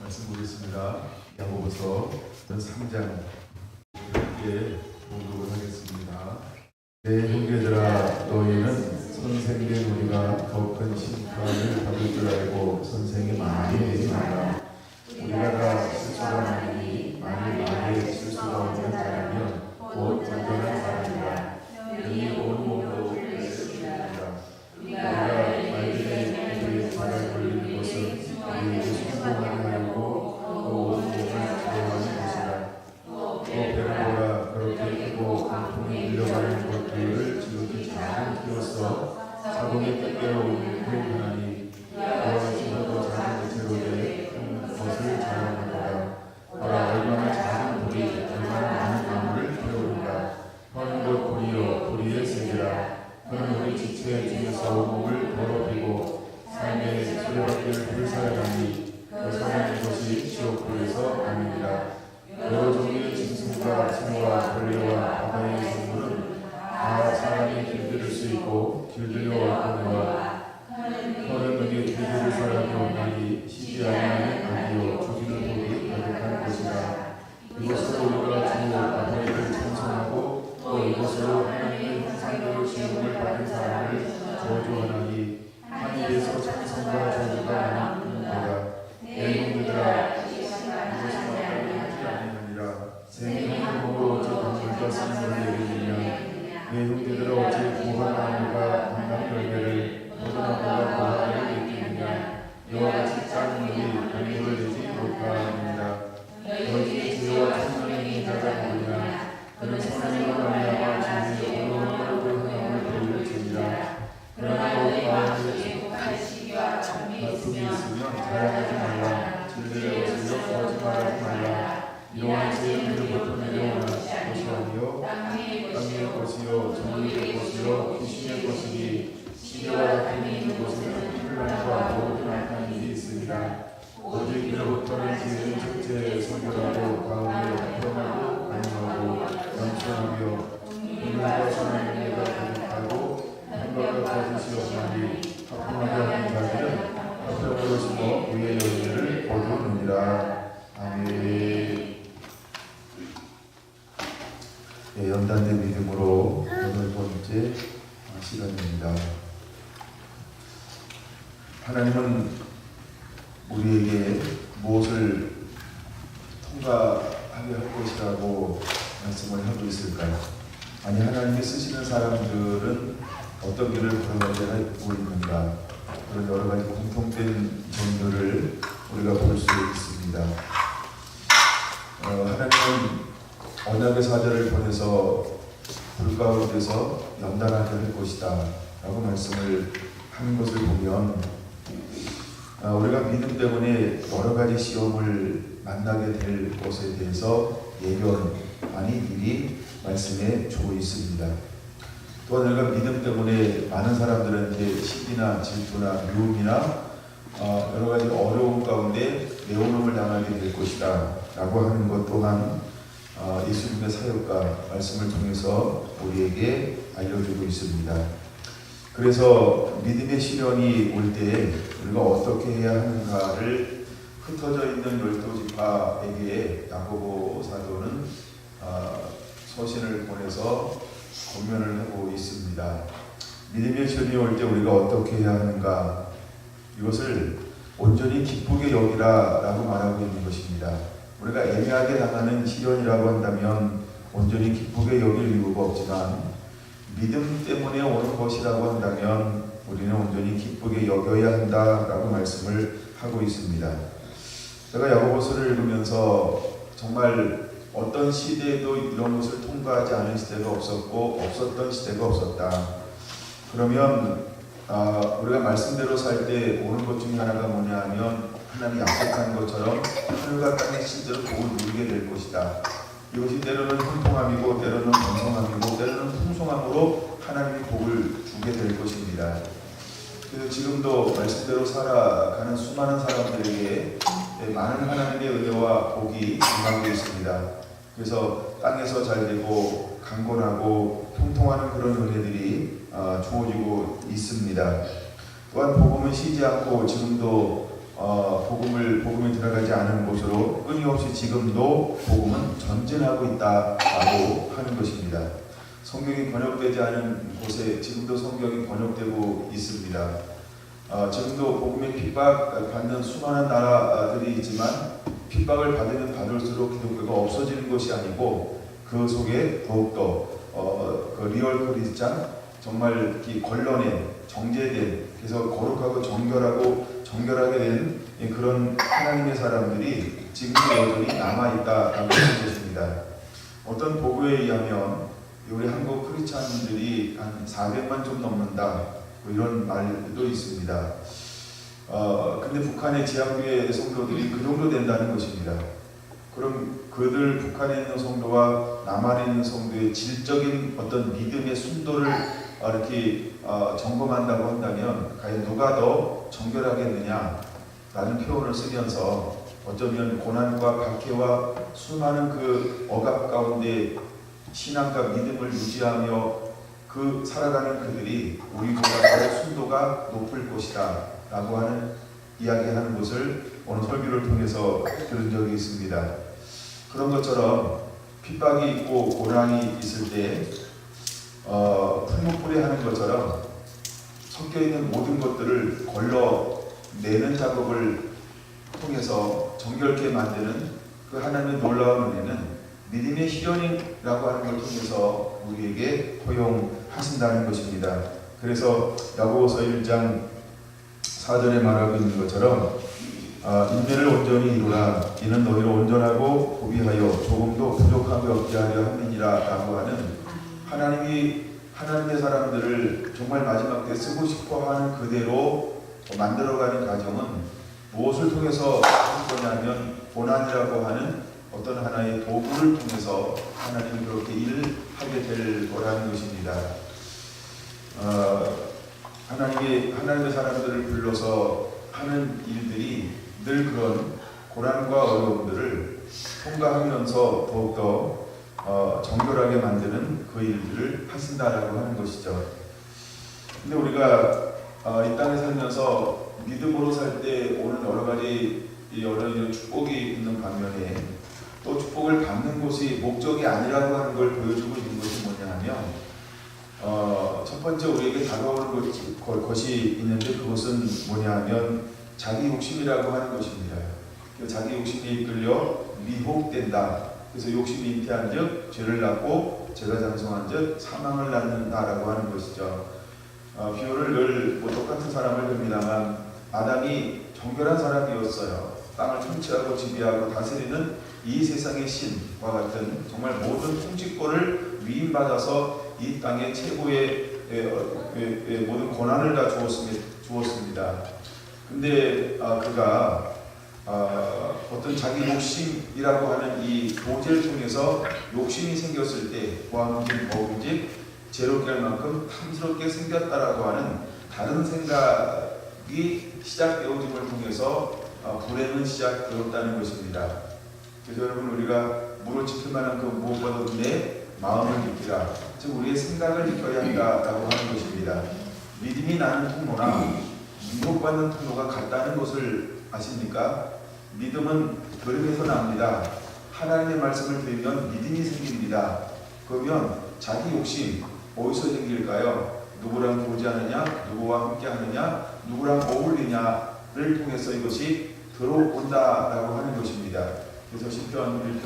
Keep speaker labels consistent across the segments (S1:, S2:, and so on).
S1: 말씀 보겠습니다. 야고보서 3장 함께 공독을 하겠습니다. 내 형제들아, 너희는 선생된 우리가 더 큰 심판을 받을 줄 알고 선생이 많이 되지 말라. 우리가 다 실수가 많으니 만일 나에 실수가 없는 자라면 곧 온전한 사람이라. 여기 온 몸도 그리스도이니라. 우리가 말들의 입에 발을 걸리는 것은 우리에게 순종하게 하려고 온 몸을 구원하는 것이라. 또 배우라, 그렇게 크고 공통에 밀려가는 것들을 지극히 작은 키워서 자동의 뜻대로 구원하니 너와 지금도 작은 것으로 된 것을 자랑할 거다. 봐라, 얼마나 작은 돌이 얼마나 많은 나무를 태우는가. 헌 곧 불이요 불의의 세계라. 그는 우리 지체 중에서 몸을 더럽히고 삶의 소리밖을 불사하니 그 사랑의 것이 지옥불에서 아니니라. 여러 종류의 짐승과 새와 벌레와 바다의 생물은 다 사람이 길들일 수 있고 길들여 왔거니와 너는 너희 길들일 사람이 없나니 쉬지 아니하는 악이요 죽이는 독이 가득한 것이라. 이것으로 우리가 주 아버지를 찬송하고 또 이것으로 하나님의 형상대로 지음을 받은 사람을 저주하나니 하늘에서 찬송과 저주가 나는도다. 내 형제들아, 이것이 마땅히 하지 아니하니라. 생명으로 어찌 강물과 쓴물을 내리느냐. 내 형제들아, 어찌 무화과나무가 담당 열매를 포도나무가 무화과를 느끼느냐. 이와 같이 짠 물이 열매를 내지 못하느니라. 너희 주와 천만의 인자가 누구냐. 그는 선행으로 말미암아 진리의 온몸으로 그 하나님을 돌릴지니라. 그러나 너희 마음에 다툼이 있으면 자랑하지 말라. 진리를 거슬려 거짓말하지 말라. 이러한 죄를 보통 내려오는 것이 아니요 땅 위의 것이요 정의의 것이요 귀신의 것이니 시대와 다툼이 있는 곳에는 혼란과 모든 악한 일이 있으리라. 오직 이로부터는 지혜는 첫째 선결하고 다음에 평하고 안녕하고 연천하며 분명과 선한 은혜가 가득하고 행복과 거짓이 없나니 합당하게 하는 자들은 합평으로 심어 의의 열매를 거두느니라. 아멘. 네, 연단된 믿음으로 8번째 시간입니다. 하나님은 우리에게 무엇을 통과하게 할 것이라고 말씀을 하고 있을까요? 아니, 하나님이 쓰시는 사람들은 어떤 길을 걸어가고 있는가? 그런 여러 가지 공통된 점들을 우리가 볼 수 있습니다. 하나님은 언약의 사자를 보내서 불 가운데서 연단하게 할 것이다 라고 말씀을 하는 것을 보면 우리가 믿음 때문에 여러 가지 시험을 만나게 될 것에 대해서 예견, 아니 미리 말씀에 주어 있습니다. 또한 우리가 믿음 때문에 많은 사람들한테 시기나 질투나 미움이나 여러 가지 어려움 가운데 내어놓음을 당하게 될 것이다 라고 하는 것 또한 예수님의 사역과 말씀을 통해서 우리에게 알려주고 있습니다. 그래서 믿음의 시련이 올 때 우리가 어떻게 해야 하는가를 흩어져 있는 12지파에게 야고보 사도는 서신을 보내서 권면을 하고 있습니다. 믿음의 시련이 올 때 우리가 어떻게 해야 하는가, 이것을 온전히 기쁘게 여기라 라고 말하고 있는 것입니다. 우리가 애매하게 당하는 시련이라고 한다면 온전히 기쁘게 여길 이유가 없지만 믿음 때문에 오는 것이라고 한다면 우리는 온전히 기쁘게 여겨야 한다라고 말씀을 하고 있습니다. 제가 야고보서를 읽으면서 정말 어떤 시대에도 이런 것을 통과하지 않은 시대가 없었고 없었던 시대가 없었다. 그러면 우리가 말씀대로 살 때 오는 것 중에 하나가 뭐냐 하면 하나님이 약속한 것처럼 하늘과 땅의 실제로 복을 누리게 될 것이다. 이것이 때로는 형통함이고 때로는 번성함이고 때로는 풍성함으로 하나님이 복을 주게 될 것입니다. 그래서 지금도 말씀대로 살아가는 수많은 사람들에게 많은 하나님의 은혜와 복이 임하고 있습니다. 그래서 땅에서 잘되고 강건하고 통통하는 그런 은혜들이 주어지고 있습니다. 또한 복음은 쉬지 않고 지금도 복음에 들어가지 않은 곳으로 끊임없이 지금도 복음은 전진하고 있다라고 하는 것입니다. 성경이 번역되지 않은 곳에 지금도 성경이 번역되고 있습니다. 지금도 복음의 핍박받는 수많은 나라들이 있지만 핍박을 받으면 받을수록 기독교가 없어지는 것이 아니고 그 속에 더욱더 그 리얼 크리스찬 정말 걸러낸 정제된 그래서 거룩하고 정결하게 된 그런 하나님의 사람들이 지금도 여전히 남아있다라고 하는 것입니다. 어떤 보고에 의하면 우리 한국 크리스찬들이 한 400만 좀 넘는다 이런 말도 있습니다. 근데 북한의 지하교회 성도들이 그 정도 된다는 것입니다. 그럼 그들 북한에 있는 성도와 남한에 있는 성도의 질적인 어떤 믿음의 순도를 이렇게 점검한다고 한다면 과연 누가 더 정결하겠느냐 라는 표현을 쓰면서 어쩌면 고난과 박해와 수많은 그 억압 가운데 신앙과 믿음을 유지하며 그 살아가는 그들이 우리보다 더 순도가 높을 것이다 라고 하는 이야기하는 것을 오늘 설교를 통해서 들은 적이 있습니다. 그런 것처럼 핍박이 있고 고난이 있을 때 풀무불에 하는 것처럼 섞여있는 모든 것들을 걸러내는 작업을 통해서 정결케 만드는 그 하나님의 놀라운 은혜는 믿음의 실현이라고 하는 걸 통해서 우리에게 허용하신다는 것입니다. 그래서 야고보서 1장 4절에 말하고 있는 것처럼 인내를 온전히 이루라. 이는 너희를 온전하고 고비하여 조금도 부족함이 없게 하려 함이니라 라고 하는 하나님의 사람들을 정말 마지막 때 쓰고 싶어하는 그대로 만들어가는 과정은 무엇을 통해서 할 거냐면 고난이라고 하는 어떤 하나의 도구를 통해서 하나님이 그렇게 일을 하게 될 거라는 것입니다. 하나님의 사람들을 불러서 하는 일들이 늘 그런 고난과 어려움들을 통과하면서 더욱더 정결하게 만드는 그 일들을 하신다라고 하는 것이죠. 근데 우리가 이 땅에 살면서 믿음으로 살 때 오는 여러 가지 축복이 있는 반면에 또 축복을 받는 곳이 목적이 아니라고 하는 걸 보여주고 있는 것이 뭐냐 하면 첫 번째 우리에게 다가오는 것이 있는데 그것은 뭐냐 하면 자기 욕심이라고 하는 것입니다. 자기 욕심에 이끌려 미혹된다. 그래서 욕심이 잉태한 즉 죄를 낳고 죄가 장성한 즉 사망을 낳는다라고 하는 것이죠. 비유를 늘 똑같은 사람을 듭니다만 아담이 정결한 사람이었어요. 땅을 통치하고 지배하고 다스리는 이 세상의 신과 같은 정말 모든 통치권을 위임받아서 이 땅의 최고의 모든 권한을 다 주었습니다. 근데 그가 어떤 자기 욕심이라고 하는 이 도제를 통해서 욕심이 생겼을 때 보암직 먹음직 죄롭게 할 만큼 탐스럽게 생겼다라고 하는 다른 생각이 시작되어짐을 통해서 불행은 시작되었다는 것입니다. 그래서 여러분 우리가 물을 지킬 만한 그 무엇보다도 내 마음을 지키라. 즉 우리의 생각을 지켜야 한다라고 하는 것입니다. 믿음이 나는 통로나 미혹받는 통로가 같다는 것을 아십니까? 믿음은 들음에서 납니다. 하나님의 말씀을 들으면 믿음이 생깁니다. 그러면 자기 욕심 어디서 생길까요? 누구랑 교제하느냐, 누구와 함께하느냐, 누구랑 어울리냐를 통해서 이것이 들어온다라고 하는 것입니다. 그래서 시편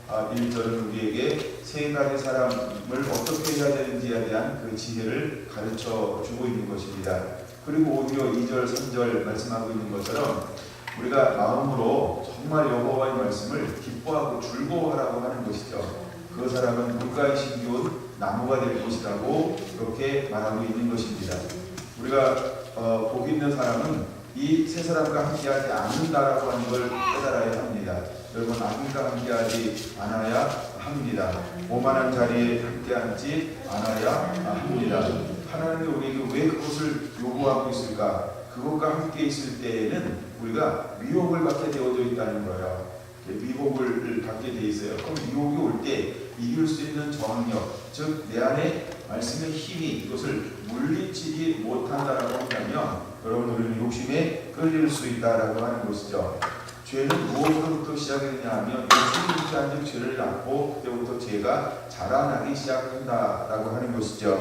S1: 1절은 우리에게 세 가지 사람을 어떻게 해야 되는지에 대한 그 지혜를 가르쳐 주고 있는 것입니다. 그리고 오히려 2절, 3절 말씀하고 있는 것처럼 우리가 마음으로 정말 여호와의 말씀을 기뻐하고 즐거워하라고 하는 것이죠. 그 사람은 물가에 심기운 나무가 될 것이라고 그렇게 말하고 있는 것입니다. 우리가 복 있는 사람은 이 세 사람과 함께하지 않는다라고 하는 걸 깨달아야 합니다. 여러분 악인과 함께하지 않아야 합니다. 오만한 자리에 함께 앉지 않아야 합니다. 하나님이 우리에게 왜 그것을 요구하고 있을까? 그것과 함께 있을 때에는 우리가 미혹을 받게 되어져 있다는 거예요. 미혹을 받게 돼 있어요. 그럼 미혹이 올 때 이길 수 있는 저항력, 즉 내 안에 말씀의 힘이 이것을 물리치지 못한다라고 한다면 여러분 우리는 욕심에 끌릴 수 있다라고 하는 것이죠. 죄는 무엇으로부터 시작이 되냐 하면 욕심이 있지 않은 죄를 낳고 그때부터 죄가 자라나기 시작한다라고 하는 것이죠.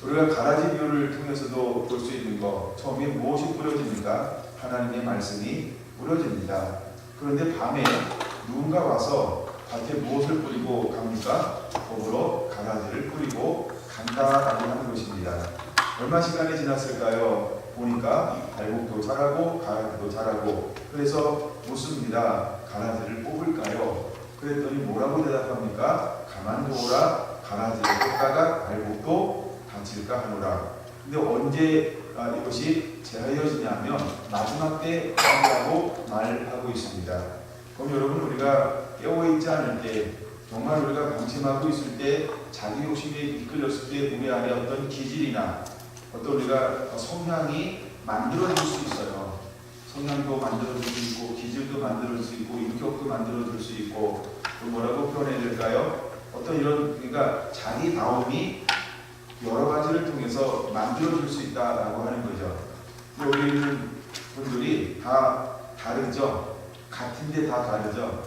S1: 우리가 가라지 비유를 통해서도 볼 수 있는 것, 처음에 무엇이 뿌려집니까? 하나님의 말씀이 뿌려집니다. 그런데 밤에 누군가 와서 밭에 무엇을 뿌리고 갑니까? 거꾸로 가라지를 뿌리고 간다라고 하는 것입니다. 얼마 시간이 지났을까요? 보니까 발목도 자라고 가라지도 자라고, 그래서 묻습니다. 가라지를 뽑을까요? 그랬더니 뭐라고 대답합니까? 가만두어라, 가라지를 뽑다가 발목도 다칠까 하노라. 근데 언제 이것이 제하여지냐면 마지막 때 한다고 말하고 있습니다. 그럼 여러분 우리가 깨어있지 않을 때, 정말 우리가 방심하고 있을 때, 자기 욕심에 이끌렸을 때 우리 안에 어떤 기질이나 어떤 우리가 성향이 만들어질 수 있어요. 성향도 만들어질 수 있고 기질도 만들어질 수 있고 인격도 만들어질 수 있고, 또 뭐라고 표현해야 될까요? 어떤 이런, 그러니까 자기다움이 여러 가지를 통해서 만들어질 수 있다라고 하는 거죠. 근데 우리 있는 분들이 다 다르죠. 같은데 다 다르죠.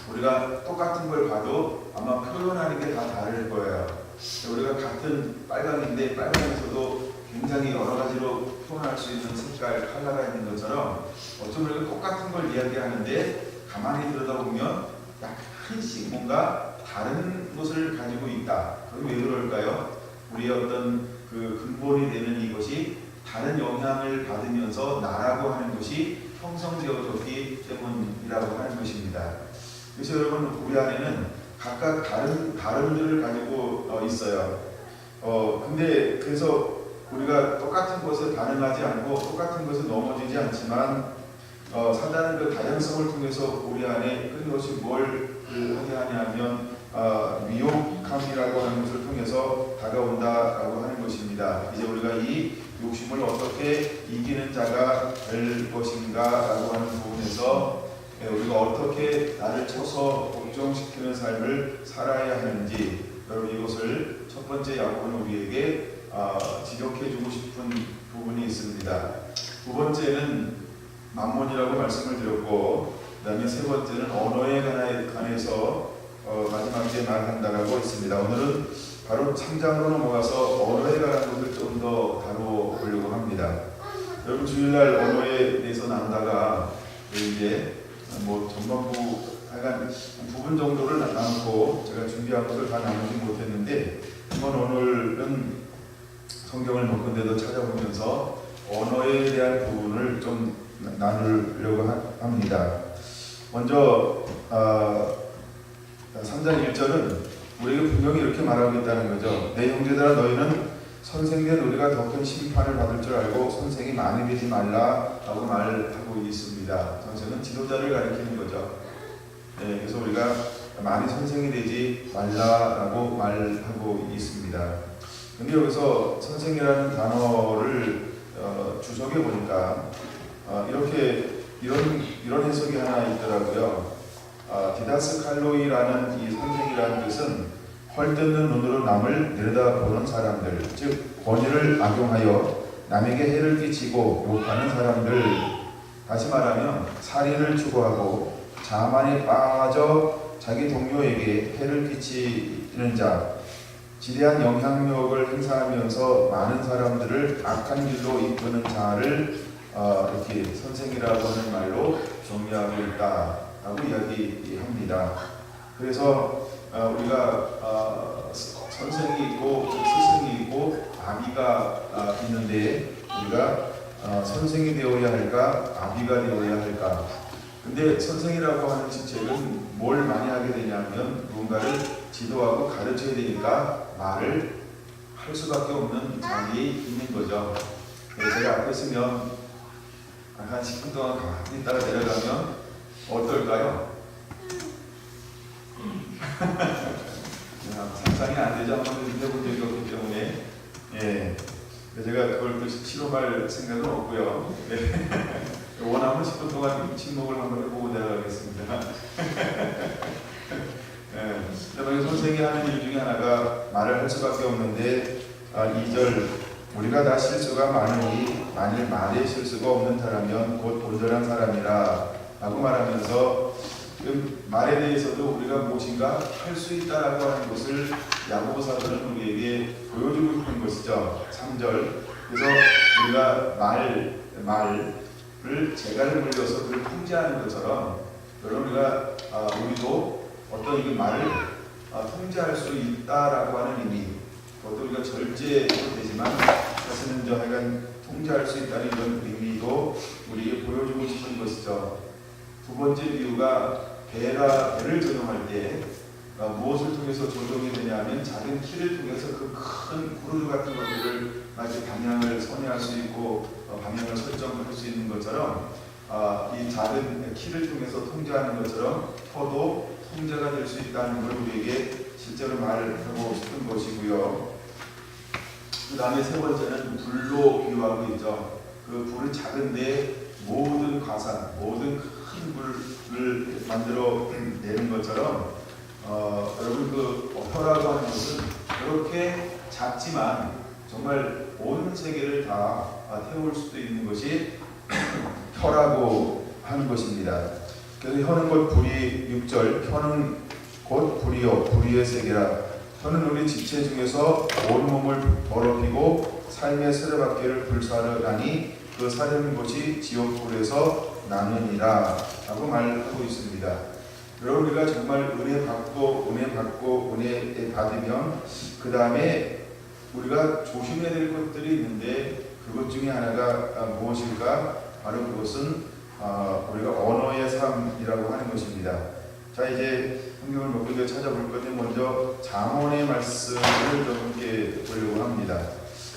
S1: 우리가 똑같은 걸 봐도 아마 표현하는 게 다 다를 거예요. 우리가 같은 빨강인데 빨강에서도 굉장히 여러 가지로 표현할 수 있는 색깔, 컬러가 있는 것처럼 어쩜 우리가 똑같은 걸 이야기하는데 가만히 들여다보면 약간씩 뭔가 다른 것을 가지고 있다. 그럼 왜 그럴까요? 우리의 어떤 그 근본이 되는 이것이 다른 영향을 받으면서 나라고 하는 것이 형성되어졌기 때문이라고 하는 것입니다. 그래서 여러분 우리 안에는 각각 다른 다름들을 가지고 있어요. 근데 그래서 우리가 똑같은 것에 반응하지 않고 똑같은 것에 넘어지지 않지만 사단은 그 다양성을 통해서 우리 안에 끊임없이 뭘 하게 하냐면 미혹함이라고 하는 것을 통해서 다가온다라고 하는 것입니다. 이제 우리가 이 욕심을 어떻게 이기는 자가 될 것인가라고 하는 부분에서 우리가 어떻게 나를 쳐서 복종시키는 삶을 살아야 하는지, 여러분 이것을 첫 번째 야고보는 우리에게 지적해주고 싶은 부분이 있습니다. 두 번째는 만몬이라고 말씀을 드렸고, 그 다음에 세 번째는 언어에 관해서 마지막에 말한다라고 했습니다. 오늘은 바로 3장으로 넘어가서 언어에 관한 것을 좀 더 다뤄보려고 합니다. 여러분 주일날 언어에 대해서 나누다가 이제 전반부 약간 부분 정도를 나누고 제가 준비한 것을 다 나누지 못했는데, 한번 오늘은 성경을 몇 군데도 찾아보면서 언어에 대한 부분을 좀 나누려고 합니다. 먼저 3장 1절은 우리에게 분명히 이렇게 말하고 있다는 거죠. 내 형제들아 너희는 선생된 우리가 더 큰 심판을 받을 줄 알고 선생이 많이 되지 말라라고 말하고 있습니다. 선생은 지도자를 가리키는 거죠. 그래서 우리가 많이 선생이 되지 말라라고 말하고 있습니다. 근데 여기서 선생이라는 단어를 주석해 보니까 이런 해석이 하나 있더라고요. 디다스칼로이라는 이 선생이라는 뜻은 헐뜯는 눈으로 남을 내려다보는 사람들, 즉 권위를 악용하여 남에게 해를 끼치고 욕하는 사람들, 다시 말하면 살인을 추구하고 자만에 빠져 자기 동료에게 해를 끼치는 자, 지대한 영향력을 행사하면서 많은 사람들을 악한 길로 이끄는 자를 이렇게 선생이라고 하는 말로 정의하고 있다라고 이야기합니다. 그래서 우리가 선생이 있고 스승이 있고 아비가 있는데 우리가 선생이 되어야 할까 아비가 되어야 할까? 근데 선생이라고 하는 직책은 뭘 많이 하게 되냐면 누군가를 지도하고 가르쳐야 되니까 말을 할 수밖에 없는 자리에 있는 거죠. 제가 앞에 서면 한 10분 동안 가만히 있다가 내려가면 어떨까요? 상상이 안 되죠. 한 번도 해본 적이 없기 때문에. 제가 그걸 또 실험할 생각은 없고요. 원하면 10분 동안 침묵을 한번 해보고 내려가겠습니다. 선생이 하는 일 중에 하나가 말을 할 수밖에 없는데 2절 우리가 다 실수가 많으니 만일 말에 실수가 없는 사람이면 곧 온전한 사람이라 라고 말하면서 그 말에 대해서도 우리가 무엇인가 할 수 있다라고 하는 것을 야고보 사도는 우리에게 보여주고 있는 것이죠. 3절. 그래서 우리가 말을 재갈을 물려서 그를 통제하는 것처럼 여러분 우리도 어떤 이 말을 통제할 수 있다라고 하는 의미, 그것도 우리가 절제도 되지만 사실은 하여간 통제할 수 있다는 이런 의미도 우리에게 보여주고 싶은 것이죠. 두 번째 비유가 배를 조종할 때 무엇을 통해서 조종이 되냐면 작은 키를 통해서 그 큰 구르르 같은 것들을 마치 방향을 선회할 수 있고 방향을 설정할 수 있는 것처럼 이 작은 키를 통해서 통제하는 것처럼 터도 통제가 될 수 있다는 걸 우리에게 실제로 말하고 싶은 것이고요. 그 다음에 세 번째는 불로 비유하고 있죠. 그 불은 작은데 모든 과산, 모든 큰 불을 만들어 내는 것처럼 여러분 혀라고 하는 것은 그렇게 작지만 정말 온 세계를 다 태울 수도 있는 것이 혀라고 하는 것입니다. 그래서 혀는 곧 불이 6절 혀는 곧 불이요 불의의 세계라. 혀는 우리 지체 중에서 온 몸을 더럽히고 삶의 세례받기를 불사르나니 그 사르는 것이 지옥불에서 나느니라 라고 말하고 있습니다. 여러분 우리가 정말 은혜 받고 은혜 받으면 그 다음에 우리가 조심해야 될 것들이 있는데 그것 중에 하나가 무엇일까? 바로 그것은 우리가 언어의 삶이라고 하는 것입니다. 자, 이제 성경을 몇 군데 찾아볼 건데 먼저 잠언의 말씀을 여러분께 보려고 합니다.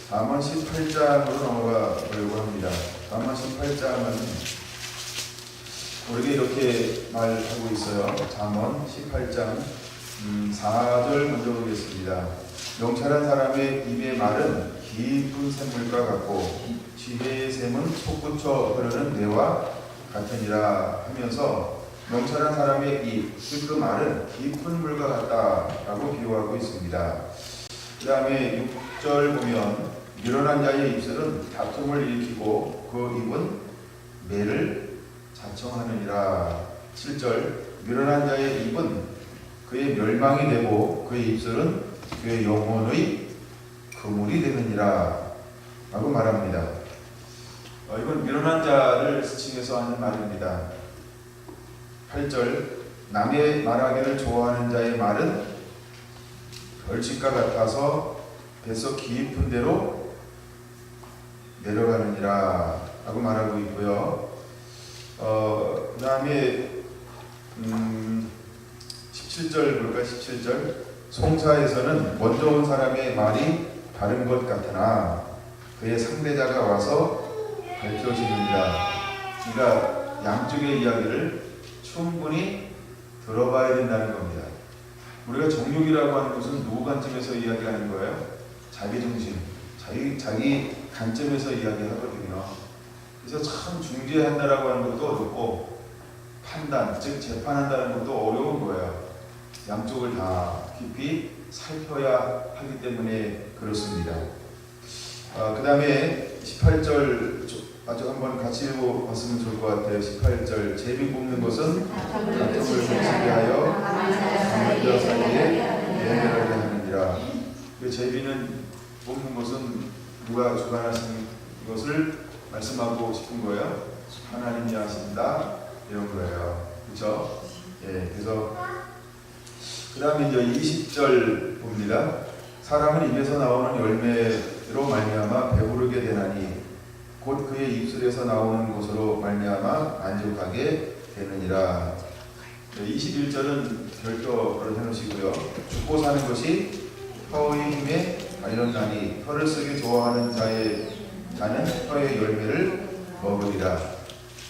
S1: 잠언 18장으로 넘어가 보려고 합니다. 잠언 18장은 우리에게 이렇게 말하고 있어요. 잠언 18장 4절 먼저 보겠습니다. 명철한 사람의 입의 말은 깊은 샘물과 같고 지혜의 샘은 솟구쳐 흐르는 뇌와 같으니라 하면서 명철한 사람의 입, 그 말은 깊은 물과 같다라고 비유하고 있습니다. 그 다음에 6절 보면 미련한 자의 입술은 다툼을 일으키고 그 입은 매를 자청하느니라. 7절 미련한 자의 입은 그의 멸망이 되고 그의 입술은 그의 영혼의 그물이 되느니라 라고 말합니다. 이건 미련한 자를 지칭해서 하는 말입니다. 8절 남의 말하기를 좋아하는 자의 말은 벌칙과 같아서 뱃속 깊은 데로 내려가느니라 라고 말하고 있고요. 그 다음에 17절 볼까요? 17절 송사에서는 먼저 온 사람의 말이 다른 것 같으나 그의 상대자가 와서 밝혀지느니라. 그러니까 양쪽의 이야기를 충분히 들어봐야 된다는 겁니다. 우리가 정욕이라고 하는 것은 누구 관점에서 이야기하는 거예요? 자기 중심, 자기 관점에서 이야기하거든요. 그래서 참 중재한다라고 하는 것도 어렵고 판단, 즉 재판한다는 것도 어려운 거예요. 양쪽을 다 깊이 살펴야 하기 때문에 그렇습니다. 그 다음에 18절 아주 한번 같이 읽어봤으면 좋을 것 같아요. 18절 제비 뽑는 것은 다툼을 그치게 하여 남녀 사이에 예멸하게 하느니라. 그 제비는 뽑는 것은 누가 주관하신 것을 말씀하고 싶은 거예요. 하나님이 하신다 이런 거예요. 그렇죠? 예, 그래서 그 다음에 이제 20절 봅니다. 사람은 입에서 나오는 열매로 말미암아 배부르게 되나니 곧 그의 입술에서 나오는 것으로 말미암아 만족하게 되느니라. 21절은 별도로 해놓으시고요. 죽고 사는 것이 혀의 힘에 달렸나니 혀를 쓰기 좋아하는 자는 혀의 열매를 먹으리라.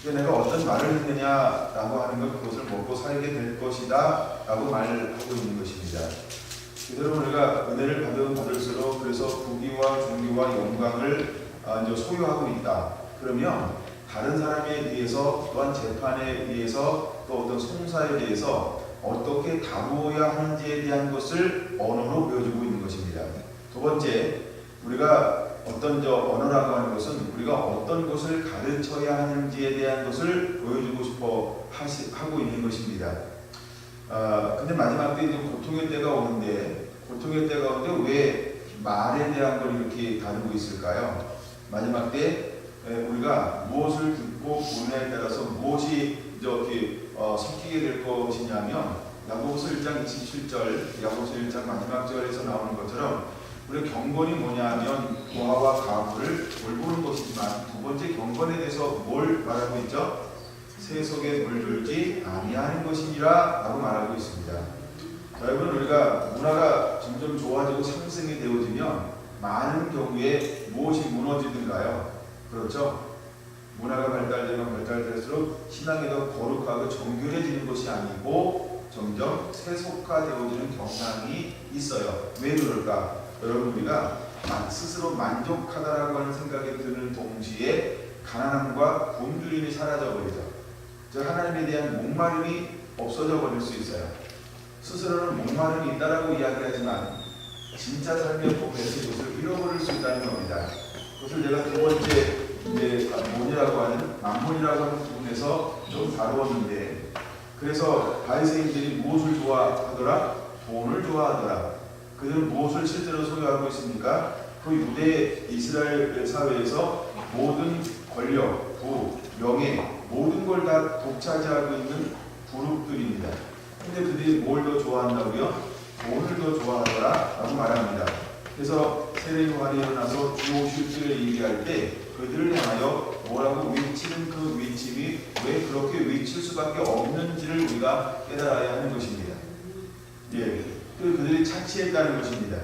S1: 내가 어떤 말을 했느냐라고 하는 것, 그것을 먹고 살게 될 것이다 라고 말을 하고 있는 것입니다. 그대로 우리가 은혜를 받으면 받을수록 그래서 부귀와 존귀와 영광을 소유하고 있다. 그러면 다른 사람에 의해서 또한 재판에 의해서 또 어떤 송사에 대해서 어떻게 다루어야 하는지에 대한 것을 언어로 보여주고 있는 것입니다. 두 번째, 우리가
S2: 어떤 언어라고 하는 것은 우리가 어떤 것을 가르쳐야 하는지에 대한 것을 보여주고 싶어 하고 있는 것입니다. 근데 마지막 때 이제 고통의 때가 오는데 왜 말에 대한 걸 이렇게 다루고 있을까요? 마지막 때 우리가 무엇을 듣고 보느냐에 따라서 무엇이 이렇게 섞이게 될 것이냐면 야고보서 1장 27절, 야고보서 1장 마지막 절에서 나오는 것처럼 우리 경건이 뭐냐면 고아와 가부를 돌보는 것이지만 두 번째 경건에 대해서 뭘 말하고 있죠? 세속에 물들지 아니하는 것이니라 라고 말하고 있습니다. 자, 여러분 우리가 문화가 점점 좋아지고 상승이 되어지면 많은 경우에 무엇이 무너지든가요? 그렇죠? 문화가 발달될수록 신앙이 더 거룩하고 정결해지는 것이 아니고 점점 세속화되어지는 경향이 있어요. 왜 그럴까? 여러분 우리가 스스로 만족하다라고 하는 생각이 드는 동시에 가난함과 굶주림이 사라져버리죠. 즉 하나님에 대한 목마름이 없어져 버릴 수 있어요. 스스로는 목마름이 있다라고 이야기하지만 진짜 삶의 복에서 이것을 잃어버릴 수 있다는 겁니다. 그것을 제가 두 번째 돈이라고 하는 만몬이라고 하는 부분에서 좀 다루었는데, 그래서 바리새인들이 무엇을 좋아하더라? 돈을 좋아하더라. 그들은 무엇을 실제로 소유하고 있습니까? 그 유대 이스라엘 사회에서 모든 권력, 부, 명예 모든 걸 다 독차지하고 있는 그룹들입니다. 근데 그들이 뭘 더 좋아한다고요? 돈을 더 좋아하더라 라고 말합니다. 그래서 세례요한이 일어나서 주 오실 때를 얘기할 때 그들을 향하여 뭐라고 외치는 그 외침이 왜 그렇게 외칠 수밖에 없는지를 우리가 깨달아야 하는 것입니다. 그들이 차치했다는 것입니다.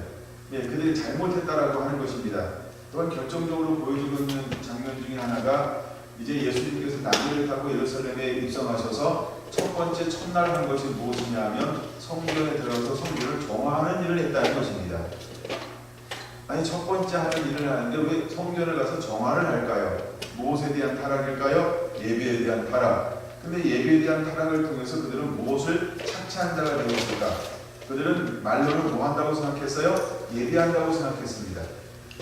S2: 그들이 잘못했다라고 하는 것입니다. 또한 결정적으로 보여주고 있는 장면 중에 하나가 이제 예수님께서 나귀를 타고 예루살렘에 입성하셔서 첫 번째 첫날 한 것이 무엇이냐면 성전에 들어가서 성전을 정화하는 일을 했다는 것입니다. 아니 첫 번째 하는 일을 하는데 왜 성전을 가서 정화를 할까요? 무엇에 대한 타락일까요? 예배에 대한 타락. 근데 예배에 대한 타락을 통해서 그들은 무엇을 착취한 자가 되었을까? 그들은 말로는 뭐 한다고 생각했어요? 예배한다고 생각했습니다.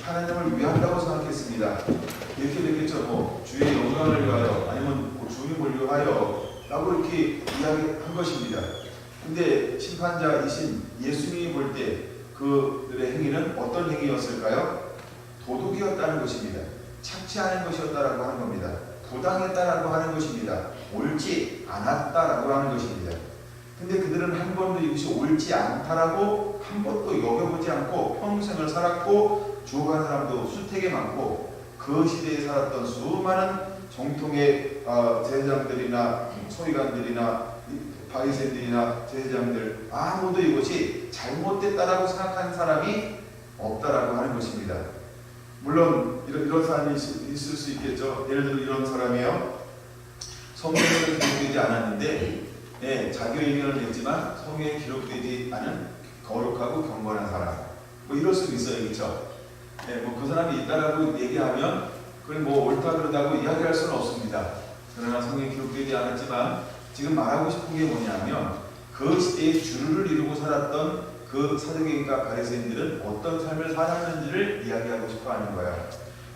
S2: 하나님을 위한다고 생각했습니다. 이렇게 됐겠죠. 뭐 주의 영광을 위하여 아니면 뭐 주님을 위하여 라고 이렇게 이야기한 것입니다. 근데 심판자이신 예수님이 볼 때 그들의 행위는 어떤 행위였을까요? 도둑이었다는 것입니다. 착취하는 것이었다라고 하는 겁니다. 부당했다라고 하는 것입니다. 옳지 않았다라고 하는 것입니다. 근데 그들은 한 번도 이것이 옳지 않다라고 한 번도 여겨보지 않고 평생을 살았고 죽어간 사람도 수태게 많고 그 시대에 살았던 수많은 정통의 제사장들이나 서기관들이나 바리새인들이나 제사장들 아무도 이것이 잘못됐다라고 생각하는 사람이 없다라고 하는 것입니다. 물론 이런 사람이 있을 수 있겠죠. 예를 들어 이런 사람이요. 성경에는 기록되지 않았는데 자기 의견을 냈지만 성경에 기록되지 않은 거룩하고 경건한 사람 뭐 이럴 수 있어요. 그렇죠? 뭐 그 사람이 있다라고 얘기하면 그걸 뭐 옳다 그러다고 이야기할 수는 없습니다. 그러나 성경에 기록되지 않았지만 지금 말하고 싶은 게 뭐냐면 그 시대에 주류를 이루고 살았던 그 사두개인과 바리새인들은 어떤 삶을 살았는지를 이야기하고 싶어 하는 거예요.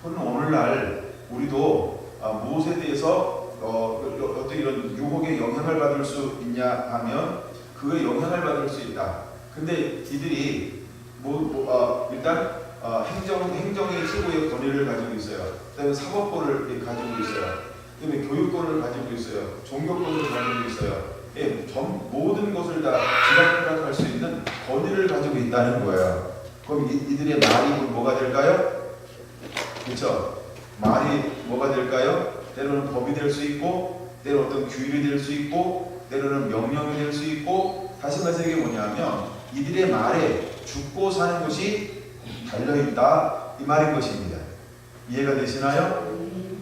S2: 그럼 오늘날 우리도 무엇에 대해서 어떤 이런 유혹에 영향을 받을 수 있냐 하면 그에 영향을 받을 수 있다. 근데 이들이 일단 행정의 최고의 권위를 가지고 있어요. 그다음에 사법권을 가지고 있어요. 그다음에 교육권을 가지고 있어요. 종교권을 가지고 있어요. 모든 것을 다 지락할 수 있는 권위를 가지고 있다는 거예요. 그럼 이들의 말이 뭐가 될까요? 그렇죠? 말이 뭐가 될까요? 때로는 법이 될 수 있고, 때로는 어떤 규율이 될 수 있고, 때로는 명령이 될 수 있고, 다시 말해서 이게 뭐냐면 이들의 말에 죽고 사는 것이 달려있다 이 말인 것입니다. 이해가 되시나요?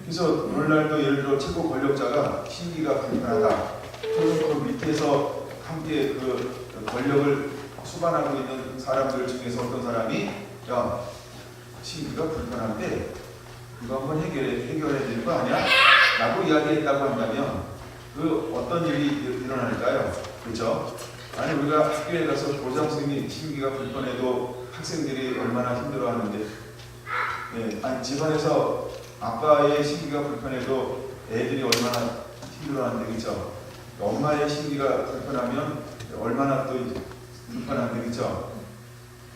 S2: 그래서 오늘날도 예를 들어 최고 권력자가 심기가 불편하다. 그 밑에서 함께 그 권력을 수반하고 있는 사람들 중에서 어떤 사람이 야 심기가 불편한데 이거 한번 해결해야 되는 거 아니야? 라고 이야기했다고 한다면 그 어떤 일이 일어날까요? 그렇죠? 아니 우리가 학교에 가서 교장 선생님이 심기가 불편해도 학생들이 얼마나 힘들어하는데 아니 집안에서 아빠의 심기가 불편해도 애들이 얼마나 힘들어하는데 그렇죠? 엄마의 심기가 불편하면 얼마나 또 불편한데 그렇죠?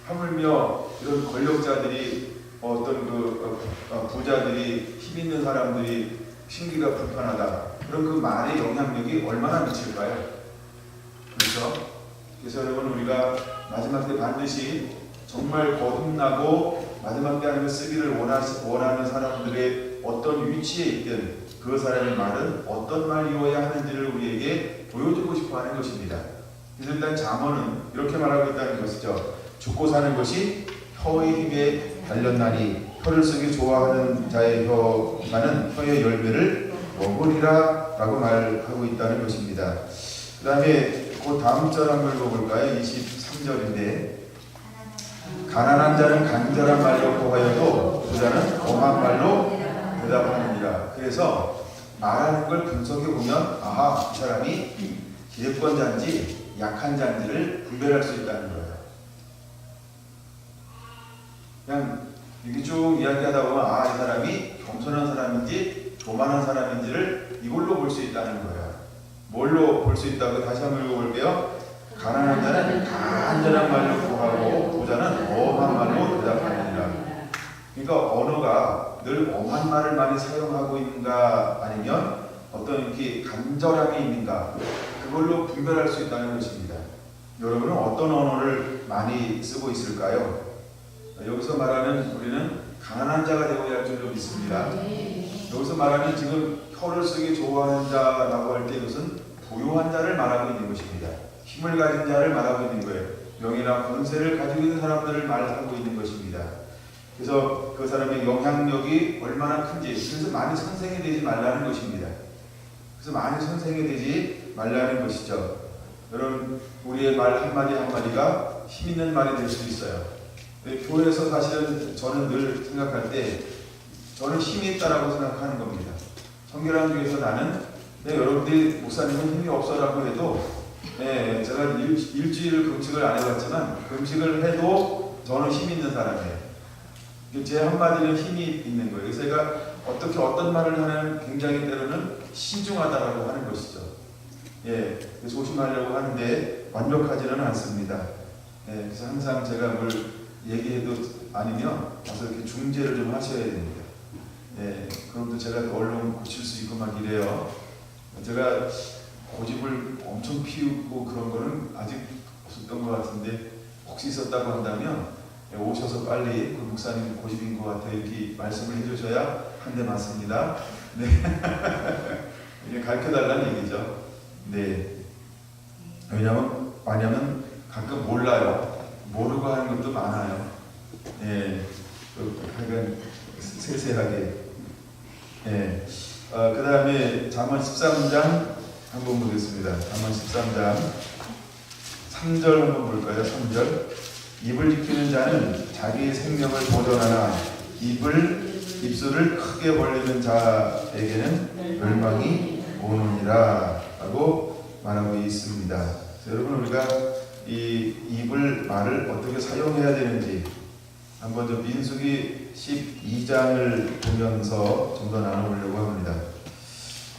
S2: 하물며 이런 권력자들이 어떤 부자들이 힘 있는 사람들이 심기가 불편하다. 그럼 그 말의 영향력이 얼마나 미칠까요? 그렇죠? 그래서 여러분 우리가 마지막 때 반드시 정말 거듭나고 마지막 때 하나님을 쓰기를 원하는 사람들의 어떤 위치에 있든 그 사람의 말은 어떤 말이어야 하는지를 우리에게 보여주고 싶어 하는 것입니다. 그래서 일단 잠언은 이렇게 말하고 있다는 것이죠. 죽고 사는 것이 혀의 힘에 달렸나니 혀를 쓰기 좋아하는 자의 혀가는 혀의 열매를 먹으리라 라고 말하고 있다는 것입니다. 그 다음에 그 다음 절 한번 읽어볼까요? 23절인데 가난한 자는 간절한 말로 고하여도 부자는 엄한 말로 대답하느니라. 그래서 말하는 걸 분석해 보면 아하, 이 사람이 기득권자인지 약한 자인지를 분별할 수 있다는 거예요. 그냥 이렇게 쭉 이야기하다 보면 아, 이 사람이 겸손한 사람인지 교만한 사람인지를 이걸로 볼 수 있다는 거예요. 뭘로 볼 수 있다고 다시 한번 읽어볼게요. 가난한 자는 간절한 말로 구하고 부자는 엄한 말로 대답하느니라. 그러니까 언어가 늘 엄한 말을 많이 사용하고 있는가 아니면 어떤 이렇게 간절함이 있는가 그걸로 분별할 수 있다는 것입니다. 여러분은 어떤 언어를 많이 쓰고 있을까요? 여기서 말하는 우리는 가난한 자가 되어야 할 줄로 믿습니다. 여기서 말하는 지금 혀를 쓰기 좋아하는 자라고 할 때 이것은 부유한 자를 말하고 있는 것입니다. 힘을 가진 자를 말하고 있는 거예요. 명예나 권세를 가지고 있는 사람들을 말하고 있는 것입니다. 그래서 그 사람의 영향력이 얼마나 큰지 그래서 많이 선생이 되지 말라는 것입니다. 그래서 많이 선생이 되지 말라는 것이죠. 여러분 우리의 말 한마디 한마디가 힘 있는 말이 될 수 있어요. 교회에서 사실은 저는 늘 생각할 때 저는 힘이 있다라고 생각하는 겁니다. 청결한 중에서 나는 여러분들이 목사님은 힘이 없어라고 해도 제가 일주일 금식을 안 해봤지만 금식을 해도 저는 힘이 있는 사람이에요. 제 한마디는 힘이 있는 거예요. 그래서 제가 어떤 말을 하면 굉장히 때로는 신중하다라고 하는 것이죠. 조심하려고 하는데 완벽하지는 않습니다. 그래서 항상 제가 뭘 얘기해도 아니면 와서 이렇게 중재를 좀 하셔야 됩니다. 그럼 또 제가 얼른 고칠 수 있고 막 이래요. 제가 고집을 엄청 피우고 그런 거는 아직 없었던 것 같은데 혹시 있었다고 한다면 오셔서 빨리 그 목사님 고집인 것 같아요. 이렇게 말씀을 해주셔야 한 대 맞습니다. 이게 가르쳐달라는 얘기죠. 왜냐하면 가끔 몰라요. 모르고 하는 것도 많아요. 하여간 세세하게. 그 다음에 잠언 13장 한번 보겠습니다. 잠언 13장 3절 한번 볼까요? 3절 입을 지키는 자는 자기의 생명을 보존하나 입술을 크게 벌리는 자에게는 멸망이 오느니라 라고 말하고 있습니다. 여러분 우리가 이 말을 어떻게 사용해야 되는지 한번 좀 민수기 12장을 보면서 좀 더 나눠보려고 합니다.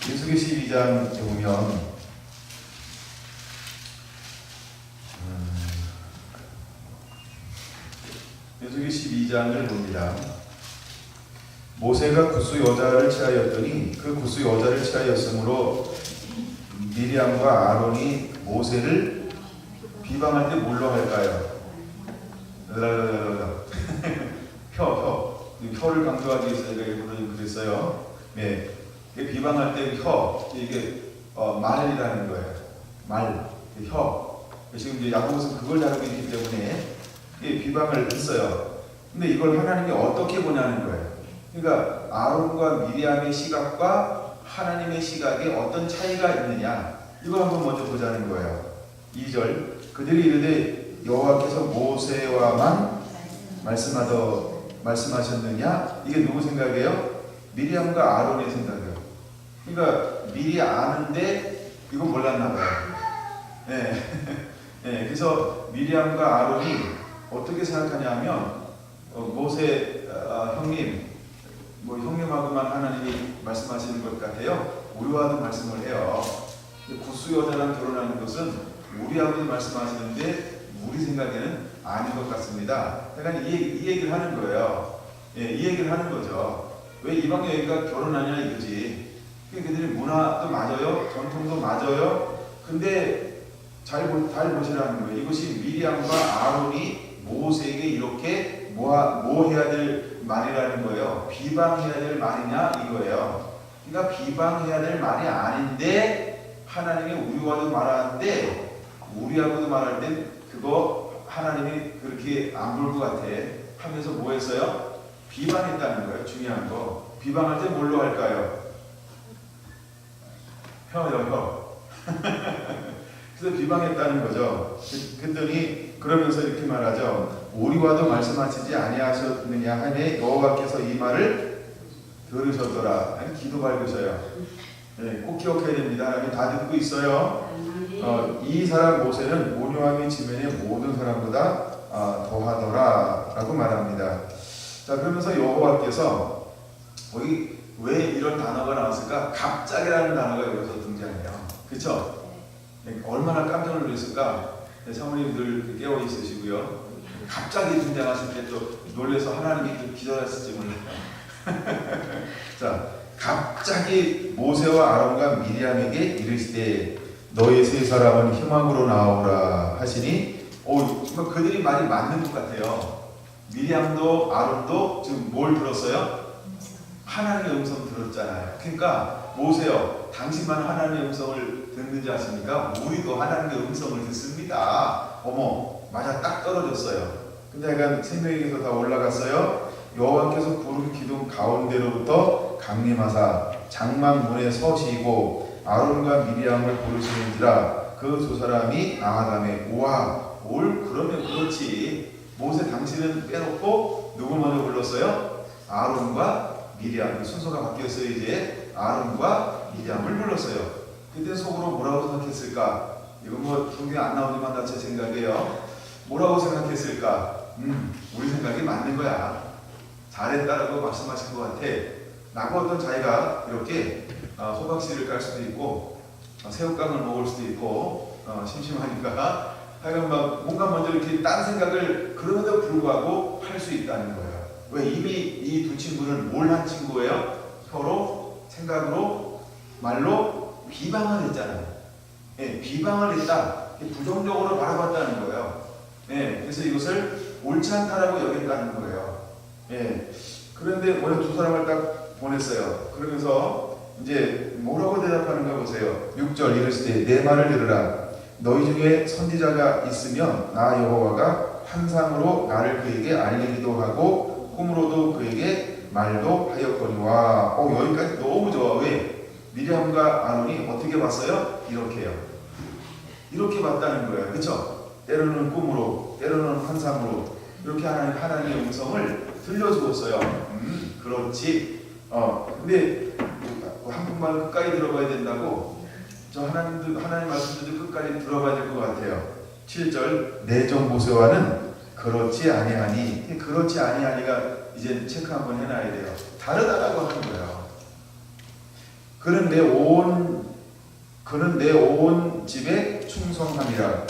S2: 민수기 12장에 보면 민수기 12장을 봅니다. 모세가 구스 여자를 취하였더니 그 구스 여자를 취하였으므로 미리암과 아론이 모세를 비방할 때 뭘로 할까요? 혀를 강조하기 위해서 제가 일부러 그랬어요. 비방할 때 이게 말이라는 거예요. 혀. 지금 이제 야고보서는 그걸 다루고 있기 때문에 비방을 했어요. 근데 이걸 하나님이 어떻게 보냐는 거예요. 그러니까 아론과 미리암의 시각과 하나님의 시각에 어떤 차이가 있느냐 이거 한번 먼저 보자는 거예요. 2절 그들이 이르되 여호와께서 모세와만 말씀하셨느냐 이게 누구 생각이에요? 미리암과 아론의 생각이에요. 그러니까 미리 아는데 이거 몰랐나 봐요. 그래서 미리암과 아론이 어떻게 생각하냐면 모세 형님, 뭐 형님하고만 하나님이 말씀하시는 것 같아요. 우리와도 말씀을 해요. 구스 여자랑 결혼하는 것은 우리하고도 말씀하시는데 우리 생각에는 아닌 것 같습니다. 그러니까 이 얘기를 하는 거예요. 예, 이 얘기를 하는 거죠. 왜 이방 여인과 결혼하냐 이거지. 그들이 문화도 맞아요, 전통도 맞아요. 근데 잘 보시라는 거예요. 이것이 미리암과 아론이 모세에게 이렇게 뭐 해야 될 말이라는 거예요. 비방해야 될 말이냐 이거예요. 그러니까 비방해야 될 말이 아닌데 하나님이 우리와도 말하는데 우리하고도 말할 땐 그거 하나님이 그렇게 안 볼 것 같아 하면서 뭐 했어요? 비방했다는 거예요. 중요한 거. 비방할 때 뭘로 할까요? 혀. 그래서 비방했다는 거죠. 그랬더니 그러면서 이렇게 말하죠. 우리와도 말씀하시지 아니하셨느냐 하니 여호와께서 이 말을 들으셨더라. 아니 기도 밟으셔요. 네, 꼭 기억해야 됩니다. 하나님 다 듣고 있어요. 이 사람 모세는 온유함이 지면의 모든 사람보다 더하더라 라고 말합니다. 자, 그러면서 여호와께서 거기 왜 이런 단어가 나왔을까? 갑자기라는 단어가 여기서 등장해요. 그렇죠? 얼마나 깜짝 놀랐을까? 사모님 늘 깨어 있으시고요. 갑자기 등장하실 때 또 놀래서 하나님이 좀 기절했을지 몰라요. 자, 갑자기 모세와 아론과 미리암에게 이르시되 너희 세 사람은 희망으로 나오라 하시니 정말 그들이 말이 맞는 것 같아요. 미리암도 아론도 지금 뭘 들었어요? 하나님의 음성 들었잖아요. 그러니까 모세요, 당신만 하나님의 음성을 듣는지 아십니까? 우리도 하나님의 음성을 듣습니다. 어머, 맞아, 딱 떨어졌어요. 근데 약간 세 명이서 다 올라갔어요. 여호와께서 구름 기둥 가운데로부터 강림하사 장막문에 서시고 아론과 미리암을 부르시는지라 그 두 사람이 나아가매 우와, 뭘 그러면 그렇지. 모세 당신은 빼놓고 누구 먼저 불렀어요? 아론과 미리암. 순서가 바뀌었어요. 이제 아론과 미리암을 불렀어요. 그때 속으로 뭐라고 생각했을까? 이건 뭐 성경에 안 나오지만 나 제 생각이에요. 뭐라고 생각했을까? 우리 생각이 맞는 거야. 잘했다라고 말씀하신 것 같아. 라고 어떤 자기가 이렇게 호박씨를 깔 수도 있고 새우깡을 먹을 수도 있고 심심하니까 하여간 막 뭔가 먼저 이렇게 딴 생각을 그럼에도 불구하고 할 수 있다는 거예요. 왜? 이미 이 두 친구는 뭘 한 친구예요? 서로 생각으로 말로 비방을 했잖아요. 예, 비방을 했다. 부정적으로 바라봤다는 거예요. 예, 그래서 이것을 옳지 않다라고 여겼다는 거예요. 예, 그런데 원래 두 사람을 딱 보냈어요. 그러면서 이제 뭐라고 대답하는가 보세요. 6절 이르시되 내 말을 들으라. 너희 중에 선지자가 있으면 나 여호와가 환상으로 나를 그에게 알리기도 하고 꿈으로도 그에게 말도 하였거니와. 여기까지 너무 좋아. 왜? 미리암과 아론이 어떻게 봤어요? 이렇게요. 이렇게 봤다는 거예요. 그렇죠? 때로는 꿈으로, 때로는 환상으로 이렇게 하나님의 음성을 들려주었어요. 그렇지. 근데 한국말 끝까지 들어봐야 된다고. 저 하나님 말씀도 끝까지 들어봐야 될 것 같아요. 7절 내정 모세와는 그렇지 아니하니. 그렇지 아니하니가 이제 체크 한번 해놔야 돼요. 다르다라고 하는 거예요. 그는 내 온 집에 충성함이라.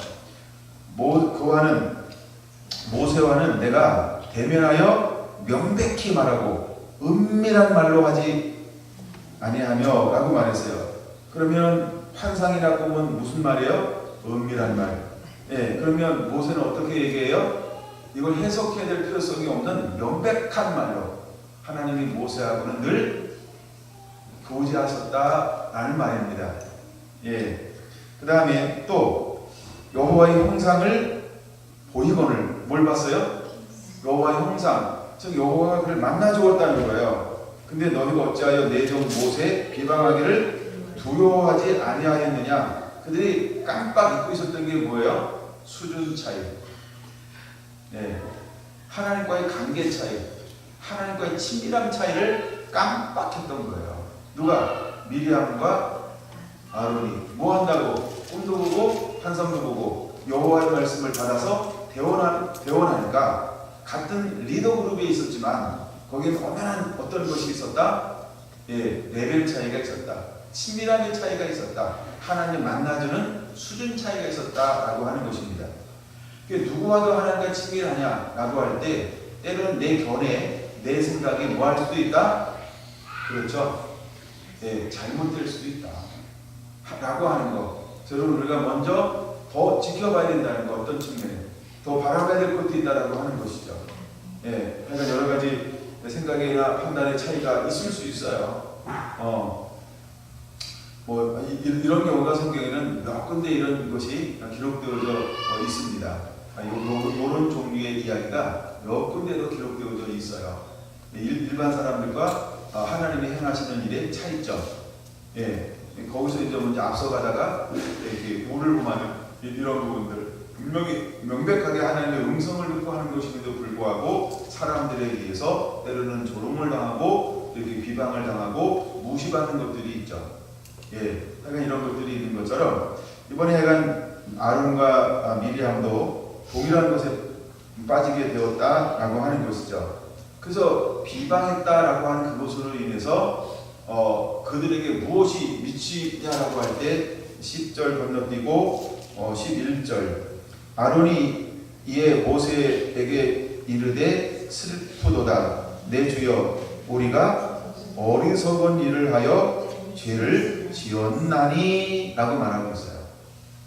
S2: 모세와는 내가 대면하여 명백히 말하고 은밀한 말로 하지 아니하며 라고 말했어요. 그러면 환상이나 꿈은 무슨 말이에요? 은밀한 말. 예, 그러면 모세는 어떻게 얘기해요? 이걸 해석해야 될 필요성이 없는 명백한 말로 하나님이 모세하고는 늘 교제하셨다라는 말입니다. 예. 그 다음에 또 여호와의 형상을 보이거늘 뭘 봤어요? 여호와의 형상. 즉 여호와가 그를 만나 주었다는 거예요. 근데 너희가 어찌하여 내 종 모세 비방하기를 두려워하지 아니하였느냐? 그들이 깜빡 잊고 있었던 게 뭐예요? 수준 차이. 네. 하나님과의 관계 차이, 하나님과의 친밀함 차이를 깜빡했던 거예요. 누가? 미리암과 아론이 뭐 한다고? 꿈도 보고 환상도 보고 여호와의 말씀을 받아서 대원하니까 같은 리더 그룹에 있었지만 거기에 엄연한 어떤 것이 있었다? 예, 레벨 차이가 있었다. 친밀함의 차이가 있었다. 하나님 만나주는 수준 차이가 있었다라고 하는 것입니다. 누구와도 하나님과 친밀하냐라고 할 때 때로는 내 견해, 내 생각이 뭐 할 수도 있다? 그렇죠? 예, 잘못될 수도 있다. 라고 하는 거. 저는 우리가 먼저 더 지켜봐야 된다는 거, 어떤 측면에 더 바라봐야 될 것도 있다라고 하는 것이죠. 예, 하여간 여러 가지 생각이나 판단의 차이가 있을 수 있어요. 뭐 이런 경우가 성경에는 몇 군데 이런 것이 기록되어져 있습니다. 이런 종류의 이야기가 몇 군데도 기록되어져 있어요. 일반 사람들과 하나님이 행하시는 일의 차이점. 예, 거기서 이제 먼저 앞서가다가 이렇게 우르르만 이런 부분들 분명히 명백하게 하나님의 음성을 듣고 하는 것임에도 불구하고 사람들에 의해서 때로는 조롱을 당하고 이렇게 비방을 당하고 무시받는 것들이 있죠. 예, 하여간 이런 것들이 있는 것처럼 이번에 하여간 아론과 미리암도 동일한 것에 빠지게 되었다라고 하는 것이죠. 그래서 비방했다라고 하는 그것으로 인해서 그들에게 무엇이 미치냐라고 할 때 10절 건너뛰고 11절 아론이 이에 모세에게 이르되 슬프도다 내 주여 우리가 어리석은 일을 하여 죄를 지었나니 라고 말하고 있어요.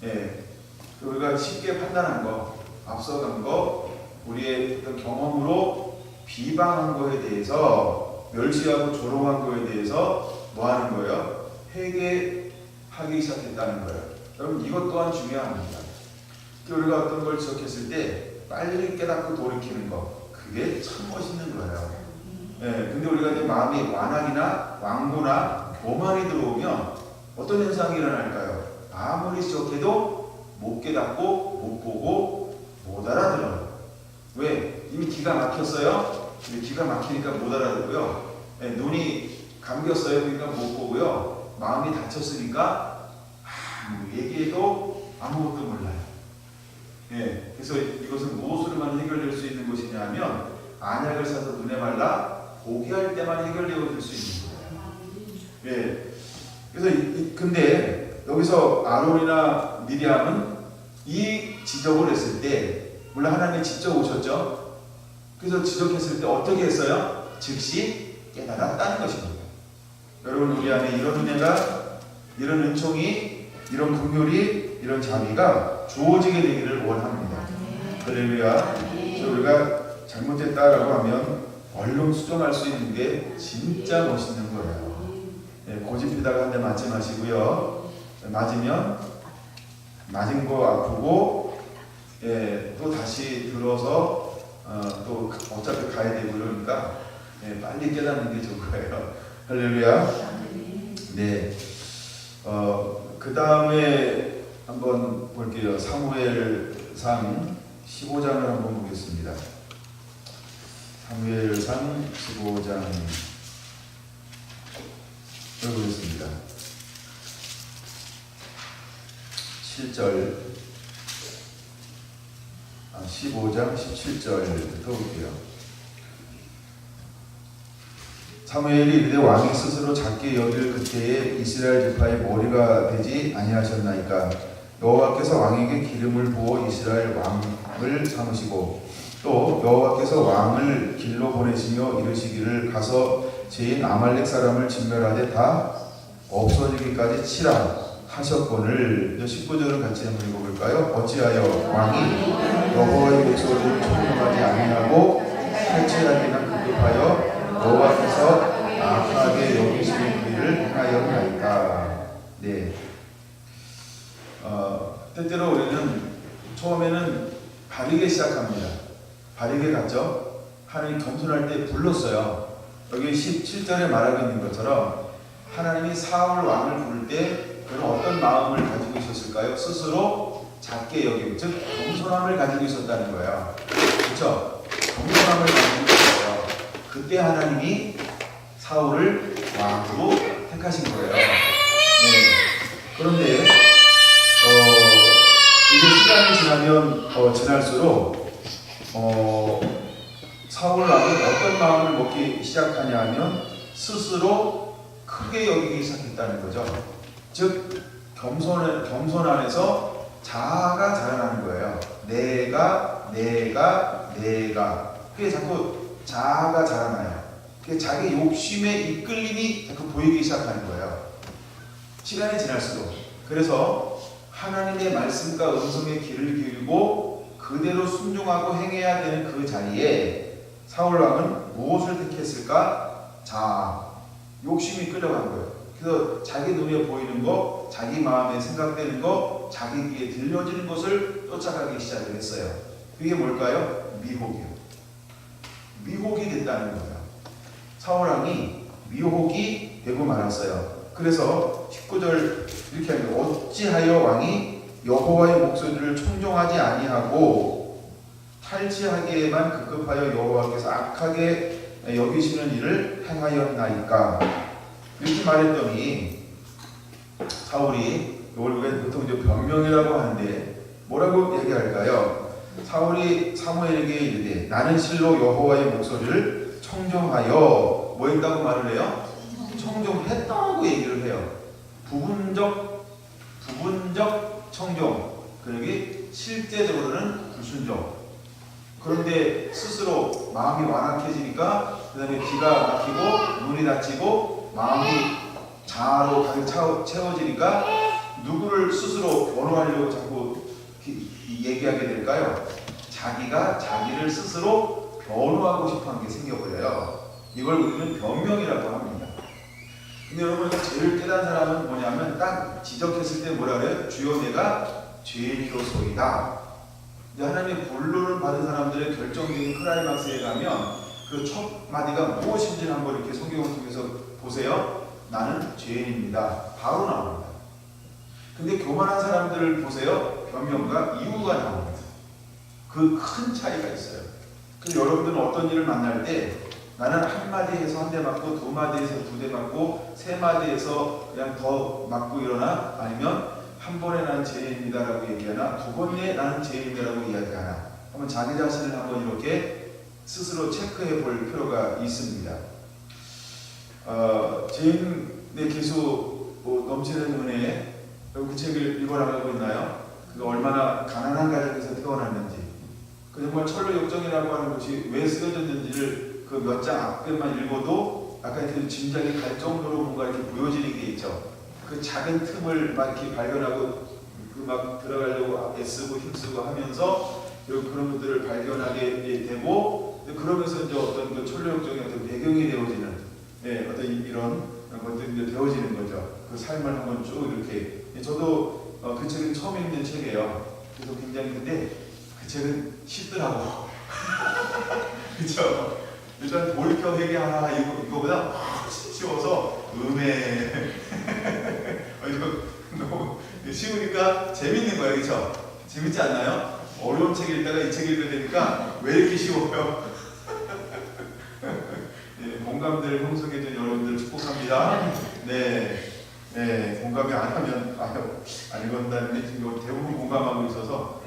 S2: 예, 우리가 쉽게 판단한 거, 앞서간 거, 우리의 어떤 경험으로 비방한 거에 대해서 멸시하고 조롱한 거에 대해서 뭐 하는 거예요? 회개하기 시작했다는 거예요. 여러분 이것 또한 중요합니다. 우리가 어떤 걸 지적했을 때 빨리 깨닫고 돌이키는 거, 그게 참 멋있는 거예요. 예, 근데 우리가 이제 마음이 완악이나 완고나 교만이 들어오면 어떤 현상이 일어날까요? 아무리 지적해도 못 깨닫고 못 보고 못 알아들어요. 왜? 이미 기가 막혔어요. 기가 막히니까 못 알아듣고요. 예, 눈이 감겼어요. 그러니까 못 보고요. 마음이 다쳤으니까 얘기해도 아무것도 몰라요. 예, 그래서 이것은 무엇으로만 해결될 수 있는 것이냐 하면 안약을 사서 눈에 발라 보기할 때만 해결되어질 수 있는 거예요. 예, 그래서 근데 여기서 아론이나 미리암은 이 지적을 했을 때 물론 하나님이 직접 오셨죠. 그래서 지적했을 때 어떻게 했어요? 즉시 깨달았다는 것입니다. 여러분 우리 안에 이런 은혜가, 이런 은총이, 이런 긍휼이, 이런 자비가 주어지게 되기를 원합니다. 할렐루야. 우리가 잘못했다라고 하면 얼른 수정할 수 있는 게 진짜 멋있는 거예요. 예, 고집피다가 한 대 맞지 마시고요. 맞으면 맞은 거 아프고 예, 또 다시 들어서 또 어차피 가야 되고 그러니까 예, 빨리 깨닫는 게 좋고요. 할렐루야. 네. 그 다음에 한번 볼게요. 사무엘상 15장을 한번 보겠습니다. 사무엘상 15장 보겠습니다. 7절 15장 17절부터 볼게요. 사무엘이 이르되 왕이 스스로 작게 여길 그때에 이스라엘 지파의 머리가 되지 아니하셨나이까. 여호와께서 왕에게 기름을 부어 이스라엘 왕을 삼으시고 또 여호와께서 왕을 길로 보내시며 이르시기를 가서 죄인 아말렉 사람을 진멸하되 다 없어지기까지 치라 하셨거늘. 19절을 같이 한번 읽어볼까요? 어찌하여 왕이 여호와의 목소리를 청명하지 아니하고 탈취하기나 급급하여 여호와께서 악하게 여기시는 일을 행하였나이까. 네. 때때로 우리는 처음에는 바르게 시작합니다. 바르게 갔죠. 하나님 겸손할 때 불렀어요. 여기 17절에 말하고 있는 것처럼 하나님이 사울 왕을 부를 때 그는 어떤 마음을 가지고 있었을까요? 스스로 작게 여기고, 즉 겸손함을 가지고 있었다는 거예요. 그렇죠? 겸손함을 가지고 있었어요. 그때 하나님이 사울을 왕으로 택하신 거예요. 네. 그런데 이제 시간이 지나면 지날수록 사울 왕은 어떤 마음을 먹기 시작하냐 하면 스스로 크게 여기기 시작했다는 거죠. 즉 겸손 안에서 자아가 자라나는 거예요. 내가 그게 자꾸 자아가 자라나요. 그게 자기 욕심에 이끌림이 자꾸 보이기 시작하는 거예요. 시간이 지날수록. 그래서 하나님의 말씀과 음성의 귀를 기울이고 그대로 순종하고 행해야 되는 그 자리에 사울 왕은 무엇을 택했을까? 자아, 욕심이 끌려간 거예요. 그래서 자기 눈에 보이는 거, 자기 마음에 생각되는 거, 자기 귀에 들려지는 것을 쫓아가기 시작을 했어요. 그게 뭘까요? 미혹이요. 미혹이 됐다는 거예요. 사울왕이 미혹이 되고 말았어요. 그래서 19절 이렇게 합니다. 어찌하여 왕이 여호와의 목소리를 청종하지 아니하고 탈취하기에만 급급하여 여호와께서 악하게 여기시는 일을 행하였나이까. 이렇게 말했더니 사울이 이걸 우리가 보통 이제 변명이라고 하는데 뭐라고 얘기할까요? 사울이 사무엘에게 이르되 나는 실로 여호와의 목소리를 청종하여 뭐 했다고 말을 해요? 청종했다고 얘기를 해요. 부분적 청종. 그러기 실제적으로는 불순종. 그런데 스스로 마음이 완악해지니까 그 다음에 기가 막히고 눈이 다치고 마음이 자아로 가득 채워지니까 누구를 스스로 변호하려고 자꾸 얘기하게 될까요? 자기가 자기를 스스로 변호하고 싶어하는 게 생겨버려요. 이걸 우리는 변명이라고 합니다. 근데 여러분 죄를 깨달은 사람은 뭐냐면 딱 지적했을 때 뭐라 그래요? 주여 내가 죄인이로소이다. 하나님의 본론을 받은 사람들의 결정적인 클라이막스에 가면 그 첫 마디가 무엇인지 한번 이렇게 성경을 통해서 보세요. 나는 죄인입니다. 바로 나옵니다. 근데 교만한 사람들을 보세요. 변명과 이유가 나옵니다. 그 큰 차이가 있어요. 그래서 여러분들은 어떤 일을 만날 때 나는 한 마디에서 한 대 맞고 두 마디에서 두 대 맞고 세 마디에서 그냥 더 맞고 일어나 아니면 한 번에 나는 죄인입니다라고 얘기하나 두 번에 나는 죄인이라고 이야기하나 한번 자기 자신을 한번 이렇게 스스로 체크해 볼 필요가 있습니다. 죄인의 기수 넘치는 은혜 그 책을 읽어나가고 있나요? 그가 얼마나 가난한 가정에서 태어났는지 그 정말 철로 역정이라고 하는 것이 왜 쓰여졌는지를 그 몇 장 앞에만 읽어도 약간 그 짐작이 갈 정도로 뭔가 이렇게 보여지는 게 있죠. 그 작은 틈을 막 이렇게 발견하고 그 막 들어가려고 애쓰고 힘쓰고 하면서 그런 것들을 발견하게 되고 그러면서 이제 어떤 그 철로 역정의 어떤 배경이 되어지는 어떤 이런 것들이 되어지는 거죠. 그 삶을 한번 쭉 이렇게 저도 그 책은 처음 읽는 책이에요. 그래서 굉장히 근데 그 책은 쉽더라고. 그렇죠? 일단 돌이켜 회개하라 이거보다 훨씬 쉬워서 이거 너무 쉬우니까 재밌는 거예요. 그렇죠? 재밌지 않나요? 어려운 책 읽다가 이 책 읽게 되니까 왜 이렇게 쉬워요? 공감들 형성해준 여러분들 축복합니다. 네, 공감이 안 하면 안 읽었다는데 지금 대부분 공감하고 있어서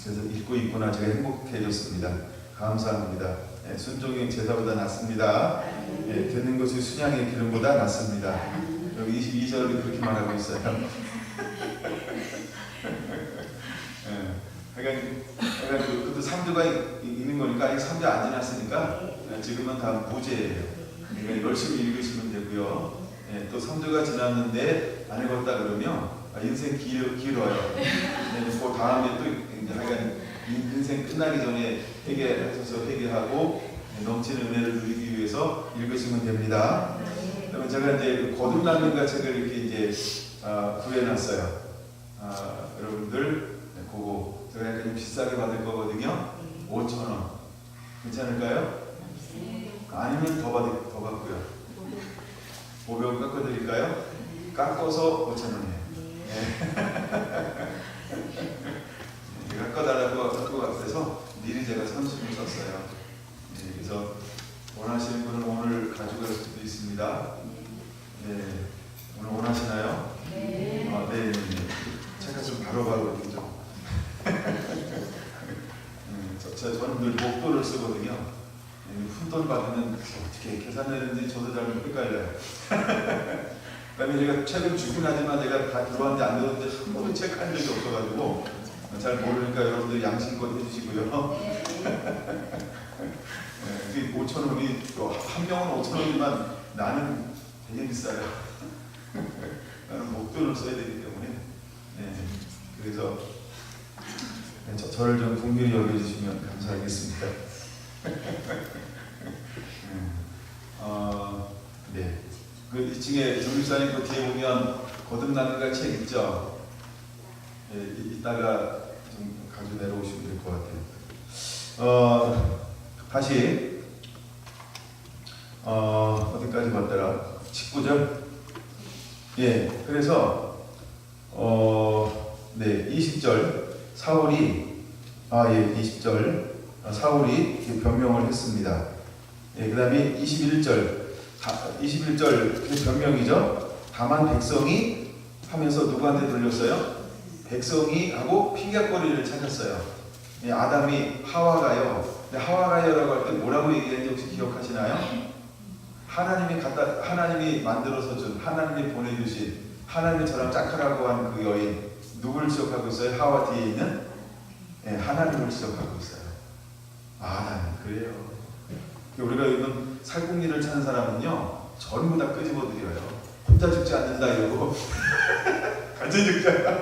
S2: 그래서 읽고 있구나 제가 행복해졌습니다. 감사합니다. 순종의 제사보다 낫습니다. 듣는 것이 순양의 기름보다 낫습니다. 여기 22절이 그렇게 말하고 있어요. 그러니까 그것도 3주가 있는 거니까 아직 3주 안 지났으니까 지금은 다 무죄예요. 그러니까 열심히 읽으시면 되고요. 또 3주가 지났는데 안 읽었다 그러면 인생 길어요. 그 다음에 또 이제 인생 끝나기 전에 회개하셔서 회개하고 넘치는 은혜를 누리기 위해서 읽으시면 됩니다. 그러면 제가 이제 거듭남는가 책을 이렇게 이제 구해놨어요. 여러분들 그거 제가 약간 비싸게 받을 거거든요. 5,000원 괜찮을까요? 아니면 더 받고요. 500원 깎아드릴까요? 깎아서 5,000원이에요. 깎아달라고 깎고 같아서 미리 제가 30을 썼어요. 그래서 원하시는 분은 오늘 가져갈 수도 있습니다. 오늘 원하시나요? 네. 제가 좀 바로바로 좀 저는 늘 목도를 쓰거든요. 푼돈 받으면 어떻게 계산되는지 저도 잘 헷갈려요. 그다음에 제가 책을 주긴 하지만 제가 다 들어왔는지 안 들어왔는지 한 번도 체크한 적이 없어가지고 잘 모르니까 여러분들 양심껏 해주시고요. 네, 5,000원이 한 명은 5,000원이지만 나는 되게 비싸요. 나는 목돈을 써야 되기 때문에. 네, 그래서 저를 좀 긍휼히 여겨주시면 감사하겠습니다. 네. 그 2층에 정육사님 그 뒤에 보면 거듭나는가 책 있죠? 네, 이따가 좀 가져 내려오시면 될 것 같아요. 다시 어디까지 봤더라? 19절. 예, 그래서 네, 20절 사울이 20절 사울이 변명을 했습니다. 예, 그다음에 21절 그 변명이죠. 다만 백성이 하면서 누구한테 돌렸어요? 백성이 하고 피격거리를 찾았어요. 예, 아담이 하와가요. 하와가요라고 할 때 뭐라고 얘기했는지 혹시 기억하시나요? 하나님이 만들어서 준, 하나님이 보내주신, 하나님이 저랑 짝하라고 한 그 여인, 누구를 지적하고 있어요? 하와 뒤에 있는 하나님을 지적하고 있어요. 아담, 그래요. 우리가 이런 살궁리를 찾는 사람은요, 전부 다 끄집어드려요. 혼자 죽지 않는다 이러고 같이 죽잖아.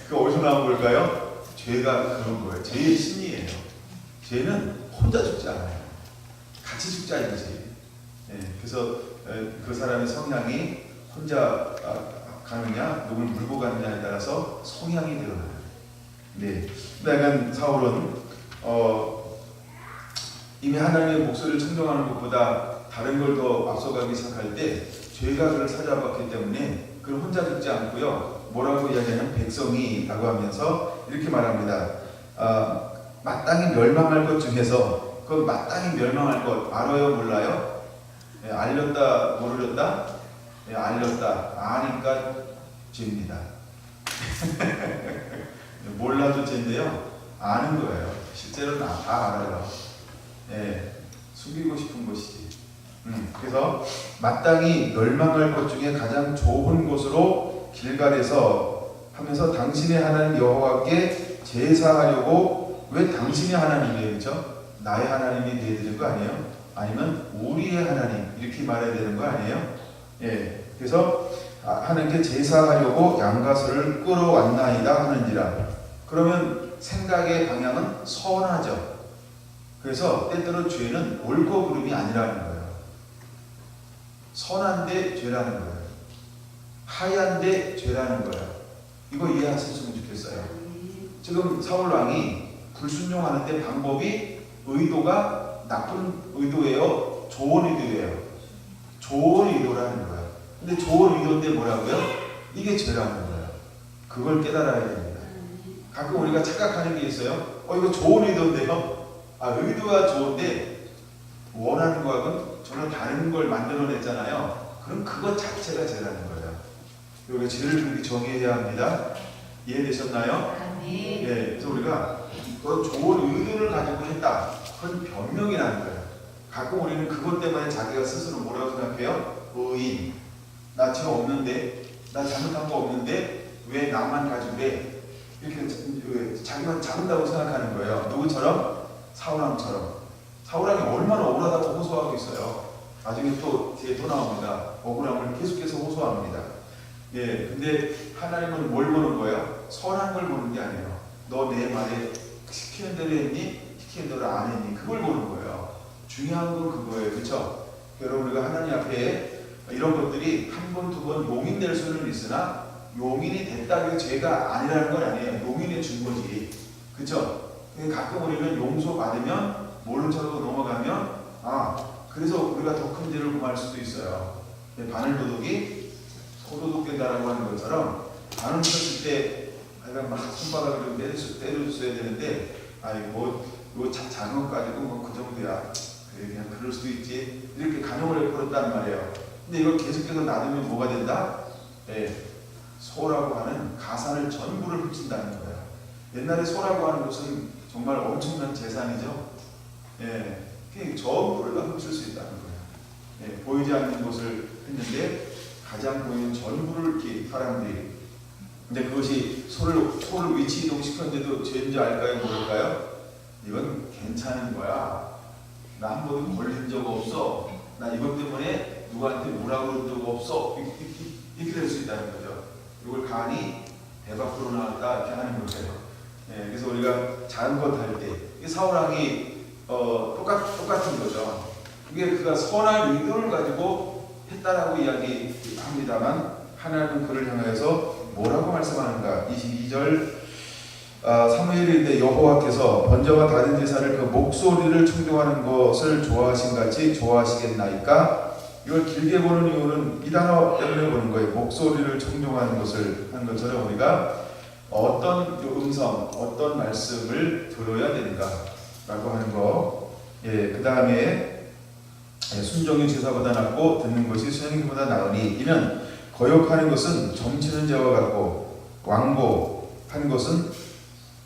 S2: 그 어디서 나온 걸까요? 죄가 그런 거예요. 죄의 심리예요. 죄는 혼자 죽지 않아요. 같이 죽자 이거지. 그래서 그 사람의 성향이 혼자 가느냐, 누굴 물고 가느냐에 따라서 성향이 드러나요. 네. 그러니까 사울은 이미 하나님의 목소리를 청정하는 것보다 다른 걸 더 앞서가기 시작할 때 죄가 그를 찾아왔기 때문에 그를 혼자 죽지 않고요. 뭐라고 이야기하냐면 백성이라고 하면서 이렇게 말합니다. 마땅히 멸망할 것 중에서 그 마땅히 멸망할 것 알아요 몰라요? 알렸다 모르렸다? 알렸다 아니까 죄입니다. 몰라도 죄인데요. 아는 거예요. 실제로는 다 알아요. 숨기고 싶은 것이지. 그래서 마땅히 멸망할 것 중에 가장 좋은 곳으로 길갈에서 하면서 당신의 하나님 여호와께 제사하려고. 왜 당신의 하나님이에요? 그렇죠? 나의 하나님이 되어야 되는 거 아니에요? 아니면 우리의 하나님 이렇게 말해야 되는 거 아니에요? 그래서 하나님께 제사하려고 양가서를 끌어왔나이다 하는지라. 그러면 생각의 방향은 선하죠. 그래서 때때로 죄는 옳고 그름이 아니라는 거예요. 선한데 죄라는 거예요. 하얀데 죄라는 거예요. 이거 이해하셨으면 좋겠어요. 지금 사울왕이 불순종하는데 방법이 의도가 나쁜 의도예요? 좋은 의도예요? 좋은 의도라는 거예요. 근데 좋은 의도인데 뭐라고요? 이게 죄라는 거예요. 그걸 깨달아야 됩니다. 가끔 우리가 착각하는 게 있어요. 이거 좋은 의도인데요? 의도가 좋은데 원하는 거하고는 전혀 다른 걸 만들어냈잖아요. 그럼 그것 자체가 죄라는 거예요. 우리가 죄를 그렇게 정의해야 합니다. 이해되셨나요? 네. 그래서 우리가 좋은 의도를 가지고 했다. 그건 변명이라는 거예요. 가끔 우리는 그것 때문에 자기가 스스로 뭐라고 생각해요? 의인. 나 죄 없는데, 나 잘못한 거 없는데 왜 나만 가지래? 이렇게 자기만 잘한다고 생각하는 거예요. 누구처럼? 사울왕처럼. 사울왕이 얼마나 억울하다고 호소하고 있어요. 나중에 또 뒤에 또 나옵니다. 억울함을 계속해서 호소합니다. 근데 하나님은 뭘 보는 거예요? 선한 걸 보는 게 아니에요. 너 내 말에 시키는 대로 했니? 시키는 대로 안 했니? 그걸 보는 거예요. 중요한 건 그거예요. 그렇죠? 여러분 우리가 하나님 앞에 이런 것들이 한 번, 두 번 용인될 수는 있으나 용인이 됐다고 죄가 아니라는 건 아니에요. 용인해 준 거지. 그렇죠? 가끔 우리는 용서받으면 모른 척하고 넘어가면 그래서 우리가 더 큰 죄를 범할 수도 있어요. 바늘도둑이 소도둑된다라고 하는 것처럼 바늘 쳤을 때 내가 막 손바닥으로 때려줬어야 되는데 이거 작은 것 가지고 그 정도야. 그냥 그럴 수도 있지. 이렇게 간용을 해버렸단 말이에요. 근데 이걸 계속해서 놔두면 뭐가 된다? 소라고 하는 가산을 전부를 훔친다는 거예요. 옛날에 소라고 하는 것은 정말 엄청난 재산이죠. 전부를 다 훔칠 수 있다는 거예요. 예, 보이지 않는 것을 했는데 가장 보이는 전부를 이렇게 사람들이. 근데 그것이 소를 위치 이동시켰는데도 죄인지 알까요? 모를까요? 이건 괜찮은 거야. 나 한 번도 걸린 적 없어. 나 이것 때문에 누구한테 뭐라고 그런 적 없어. 이렇게 될 수 있다는 거죠. 이걸 간이 배 밖으로 나왔다 이렇게 하는 거예요. 예, 그래서 우리가 작은 것 할 때 사울왕이 똑같은 거죠. 이게 그가 선한 의도를 가지고 했다라고 이야기합니다만 하나님은 그를 향하여서 뭐라고 말씀하는가? 22절 사무엘인데 여호와께서 번제와 다른 제사를 그 목소리를 청종하는 것을 좋아하신 같이 좋아하시겠나이까? 이걸 길게 보는 이유는 이 단어 때문에 보는 거예요. 목소리를 청종하는 것을 한 것처럼 우리가 어떤 음성, 어떤 말씀을 들어야 되는가라고 하는 거. 예, 그 다음에 순종이 제사보다 낫고 듣는 것이 수행보다 나으니 이는 거역하는 것은 점치는 죄와 같고 완고한 것은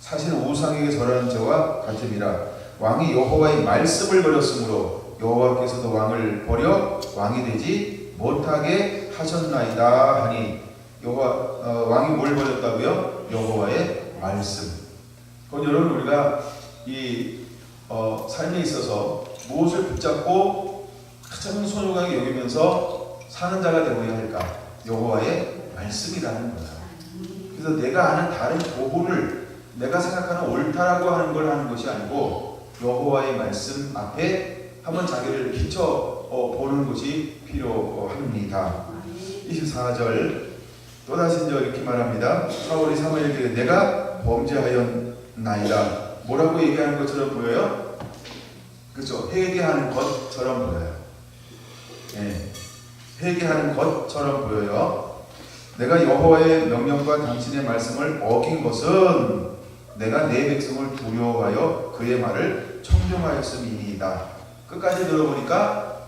S2: 사실 우상에게 절하는 죄와 같음이라. 왕이 여호와의 말씀을 버렸으므로 여호와께서도 왕을 버려 왕이 되지 못하게 하셨나이다 하니 왕이 뭘 버렸다고요? 여호와의 말씀. 그건 여러분 우리가 이 삶에 있어서 무엇을 붙잡고 가장 소중하게 여기면서 사는 자가 되어야 할까? 여호와의 말씀이라는 거야. 그래서 내가 아는 다른 교훈을 내가 생각하는 옳다라고 하는 걸 하는 것이 아니고 여호와의 말씀 앞에 한번 자기를 비춰 보는 것이 필요합니다. 24절 또다시 이제 이렇게 말합니다. 사울이 사무엘에게 내가 범죄하였나이다. 뭐라고 얘기하는 것처럼 보여요? 그렇죠. 회개하는 것처럼 보여요. 네. 회개하는 것처럼 보여요. 내가 여호와의 명령과 당신의 말씀을 어긴 것은 내가 내 백성을 두려워하여 그의 말을 청종하였음이니이다. 끝까지 들어보니까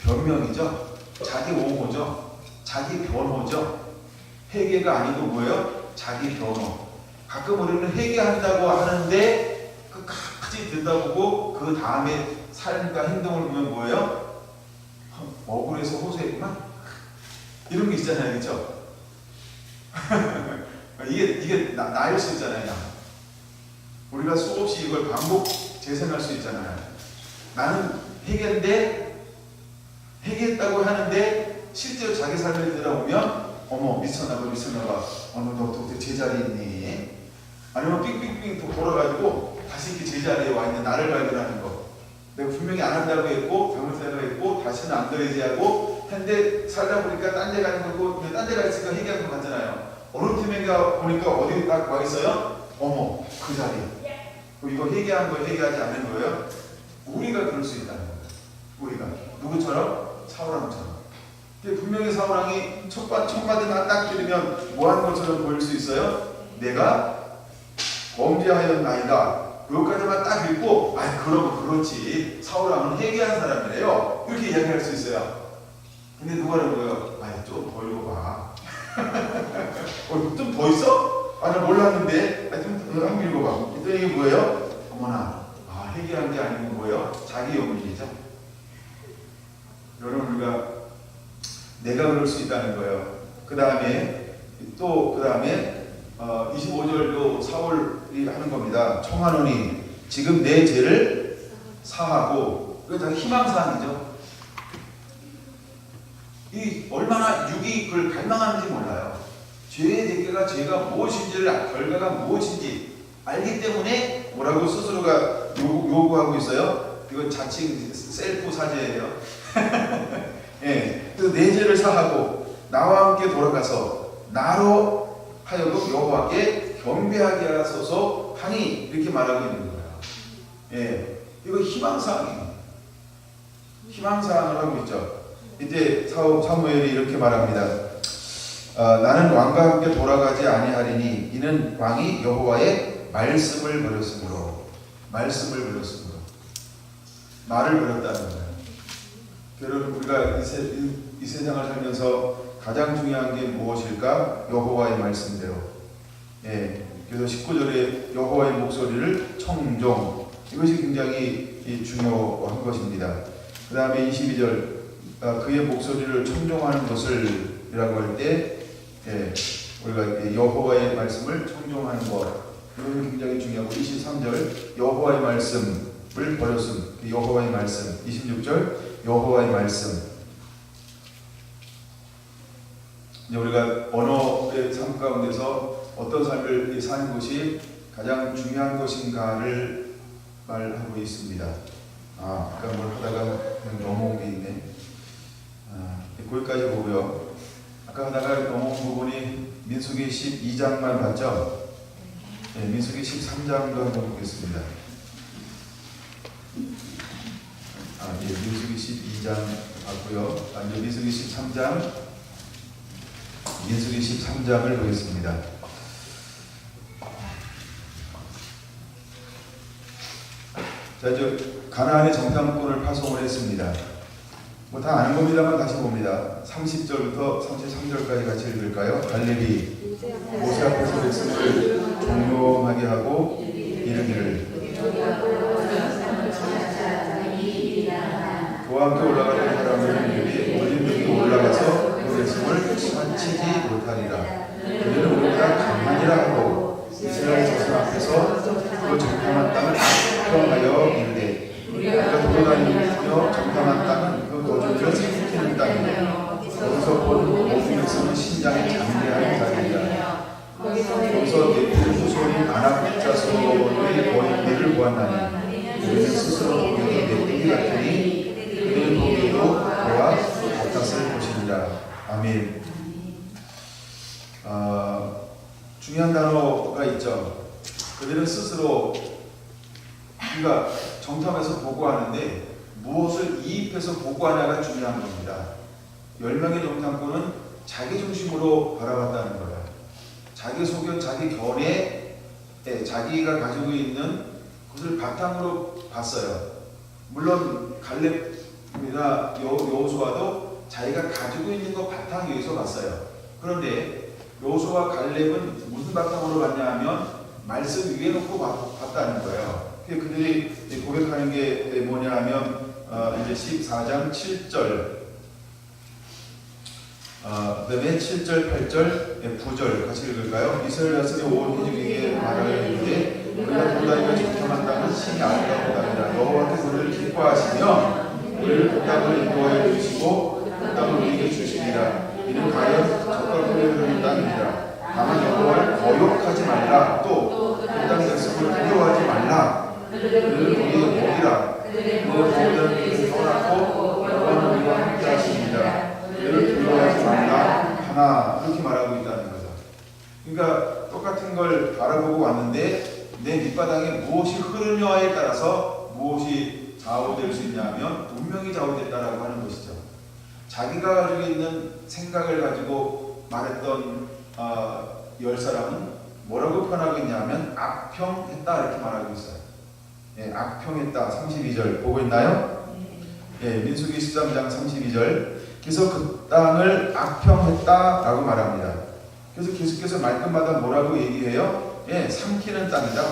S2: 변명이죠. 자기 옹호죠. 자기 변호죠. 회개가 아니고 뭐예요? 자기 변호. 가끔 우리는 회개한다고 하는데 끝까지 듣다 보고 그 다음에 삶과 행동을 보면 뭐예요? 억울해서 호소했구나? 이런 게 있잖아요. 그렇죠? 이게 나일 수 있잖아요. 우리가 수없이 이걸 반복 재생할 수 있잖아요. 나는 회개했다고 하는데 실제로 자기 삶을 들어보면 어머 미쳤나봐. 너 제자리에 있니? 아니면 삥삥삥 돌아가지고 다시 이렇게 제자리에 와 있는 나를 발견하는 거. 내가 분명히 안 한다고 했고 잘못했다고 했고 다시는 안 그러지 하고 했는데 살다 보니까 딴 데 가는 거고 딴 데 가 있으니까 회개한 것 같잖아요. 어느 팀에 보니까 어디 딱 와 있어요? 어머 그 자리. 이거 회개한 거예요? 회개하지 않은 거예요? 우리가 그럴 수 있다는 거예요. 우리가 누구처럼? 사울왕처럼. 분명히 사울왕이 첫 마디만 딱 들으면 뭐 하는 것처럼 보일 수 있어요? 내가 범죄하였나이다. 그것까지만 딱 읽고 그러면 그렇지. 사울왕은 회개한 사람이래요. 이렇게 이야기할 수 있어요. 근데 누가 그런 거예요? 좀 더 읽어봐. 좀 더 있어? 나 몰랐는데. 좀 한번 읽어봐. 또 이게 뭐예요? 어머나. 회개한 게 아니고 뭐예요? 자기 용기죠. 여러분 우리가 내가 그럴 수 있다는 거예요. 그 다음에 25절도 사울이 하는 겁니다. 청하노니 지금 내 죄를 사하고. 이거 다 희망사항이죠. 이 얼마나 육이 그걸 갈망하는지 몰라요. 죄의 대가가 죄가 무엇인지를 결과가 무엇인지 알기 때문에 뭐라고 스스로가 요구하고 있어요. 이건 자칭 셀프 사죄예요. 예, 그래서 내 죄를 사하고 나와 함께 돌아가서 나로 하여금 여호와께 경배하게 하소서 하니 이렇게 말하고 있는 거예요. 예, 이거 희망사항이에요. 희망사항을 하고 있죠. 이때 사무엘이 이렇게 말합니다. 나는 왕과 함께 돌아가지 아니하리니 이는 왕이 여호와의 말씀을 버렸으므로. 말을 버렸다는 거예요. 여러분 우리가 이 세상을 살면서 가장 중요한 게 무엇일까? 여호와의 말씀대로. 예, 그래서 19절에 여호와의 목소리를 청종. 이것이 굉장히 이 중요한 것입니다. 그 다음에 22절 그의 목소리를 청종하는 것을 이라고 할 때 우리가 여호와의 말씀을 청종하는 것 이건 굉장히 중요하고 23절 여호와의 말씀을 버렸음 여호와의 말씀 26절 여호와의 말씀 이제 우리가 언어의 삶 가운데서 어떤 삶을 사는 것이 가장 중요한 것인가를 말하고 있습니다. 아까 뭘 하다가 그냥 넘어온 게 있네. 거기까지 보고요. 아까 하다가 넘어온 부분이 민수기 12장만 봤죠? 네, 민수기 13장도 한번 보겠습니다. 민수기 12장 봤고요. 이제 민수기 13장, 민수기 13장을 보겠습니다. 자, 이제 가나안의 정탐꾼을 파송을 했습니다. 뭐 다 아는 겁니다만 다시 봅니다. 30절부터 33절까지 같이 읽을까요? 갈렙이 모세 앞에서 백성을 종용하게 하고 이르기를 그와 함께 올라가는 사람들이 올린 등이 올라가서 그 백성을 치지 못하리라. 그들은 우리보다 강하니라 하고 이스라엘 자손 앞에서 그 정탐한 땅을 평하여 이르되 우리가 돌아다니며 정탐한 땅은 그 거주를 삼키는 땅이며 거기서 본 모든 백성은 신장이 장대한 자들이라. 거기서 네필 후손인 아낙 자손의 거인들을 보았나니 우리는 스스로 보기에도 네필이 같으니 그들은 보기에도 그와 같았을 것이니라. 아멘. 중요한 단어가 있죠. 그들은 스스로 우리가 정탐해서 보고하는데 무엇을 이입해서 보고하냐가 중요한 겁니다. 10명의 정탐꾼은 자기 중심으로 바라봤다는 거예요. 자기 소견, 자기 견해, 자기가 가지고 있는 것을 바탕으로 봤어요. 물론 갈렙이나 여호수아도 자기가 가지고 있는 것 바탕 위에서 봤어요. 그런데 여호수아와 갈렙은 무슨 바탕으로 봤냐 하면 말씀 위에 놓고 봤다는 거예요. 그들이 고백하는 게 뭐냐 하면 이제 14장 7절 그 다음에 7절, 8절, 9절 같이 읽을까요? 이스라엘 자손의 온 회중에게 말하여 이르되 우리가 돌다니며 정탐한 땅은 신이 아름다운 땅이라. 여호와께서 우리를 기뻐하시며 우리를 그 땅을 인도하여 주시고 그 땅을 우리에게 주시리라. 이는 가연 젖과 꿀이 흐르는 땅이니라. 다만 여호와를 거역하지 말라. 또 그 땅 백성을 두려워하지 말라. 그들은 우리의 복이라. 그들의 보호자는 그들을 떠났고 여호와는 우리와 함께 하십니다. 그들을 두려워하지 말라 하나. 그렇게 말하고 있다는 거죠. 그러니까 똑같은 걸 바라보고 왔는데 내 밑바닥에 무엇이 흐르냐에 따라서 무엇이 좌우될 수 있냐면 분명히 좌우됐다라고 하는 것이죠. 자기가 가지고 있는 생각을 가지고 말했던 10사람은 뭐라고 표현하고 있냐면 악평했다 이렇게 말하고 있어요. 악평했다. 32절 보고 있나요? 민수기 13장 32절. 그래서 그 땅을 악평했다라고 말합니다. 그래서 계속해서 말끝마다 뭐라고 얘기해요? 삼키는 땅이다.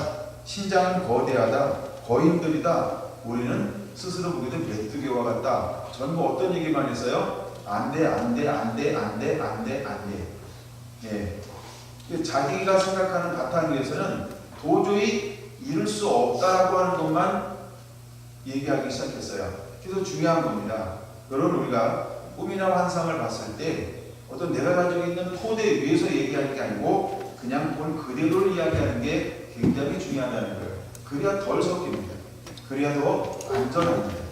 S2: 신장은 거대하다. 거인들이다. 우리는 스스로 보기에도 메뚜기와 같다. 전부 어떤 얘기만 했어요? 안돼, 안돼, 안돼, 안돼, 안돼, 안돼. 자기가 생각하는 바탕 위에서는 도저히 이룰 수 없다라고 하는 것만 얘기하기 시작했어요. 그래서 중요한 겁니다. 여러분, 우리가 꿈이나 환상을 봤을 때 어떤 내가 가지고 있는 토대 위에서 얘기하는 게 아니고 그냥 본 그대로를 이야기하는 게 굉장히 중요하다는 거예요. 그래야 덜 섞입니다. 그래야 더 안전합니다.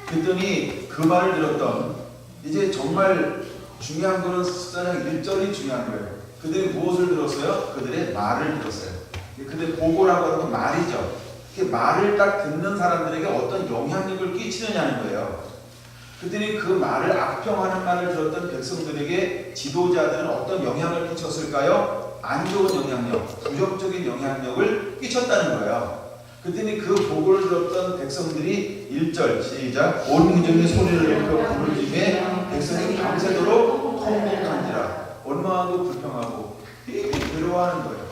S2: 그랬더니 그 말을 들었던 이제 정말 중요한 거는 14장 1절이 중요한 거예요. 그들이 무엇을 들었어요? 그들의 말을 들었어요. 그들의 보고라고 하는 건 말이죠. 그 말을 딱 듣는 사람들에게 어떤 영향력을 끼치느냐는 거예요. 그들이 그 말을 악평하는 말을 들었던 백성들에게 지도자들은 어떤 영향을 끼쳤을까요? 안 좋은 영향력, 부정적인 영향력을 끼쳤다는 거예요. 그랬더니 그 보고를 들었던 백성들이 1절 시작 온 회중이 소리를 내며 부르짖음에 백성이 밤새도록 통곡한지라. 원망하고 불평하고 괴로워하는 거예요.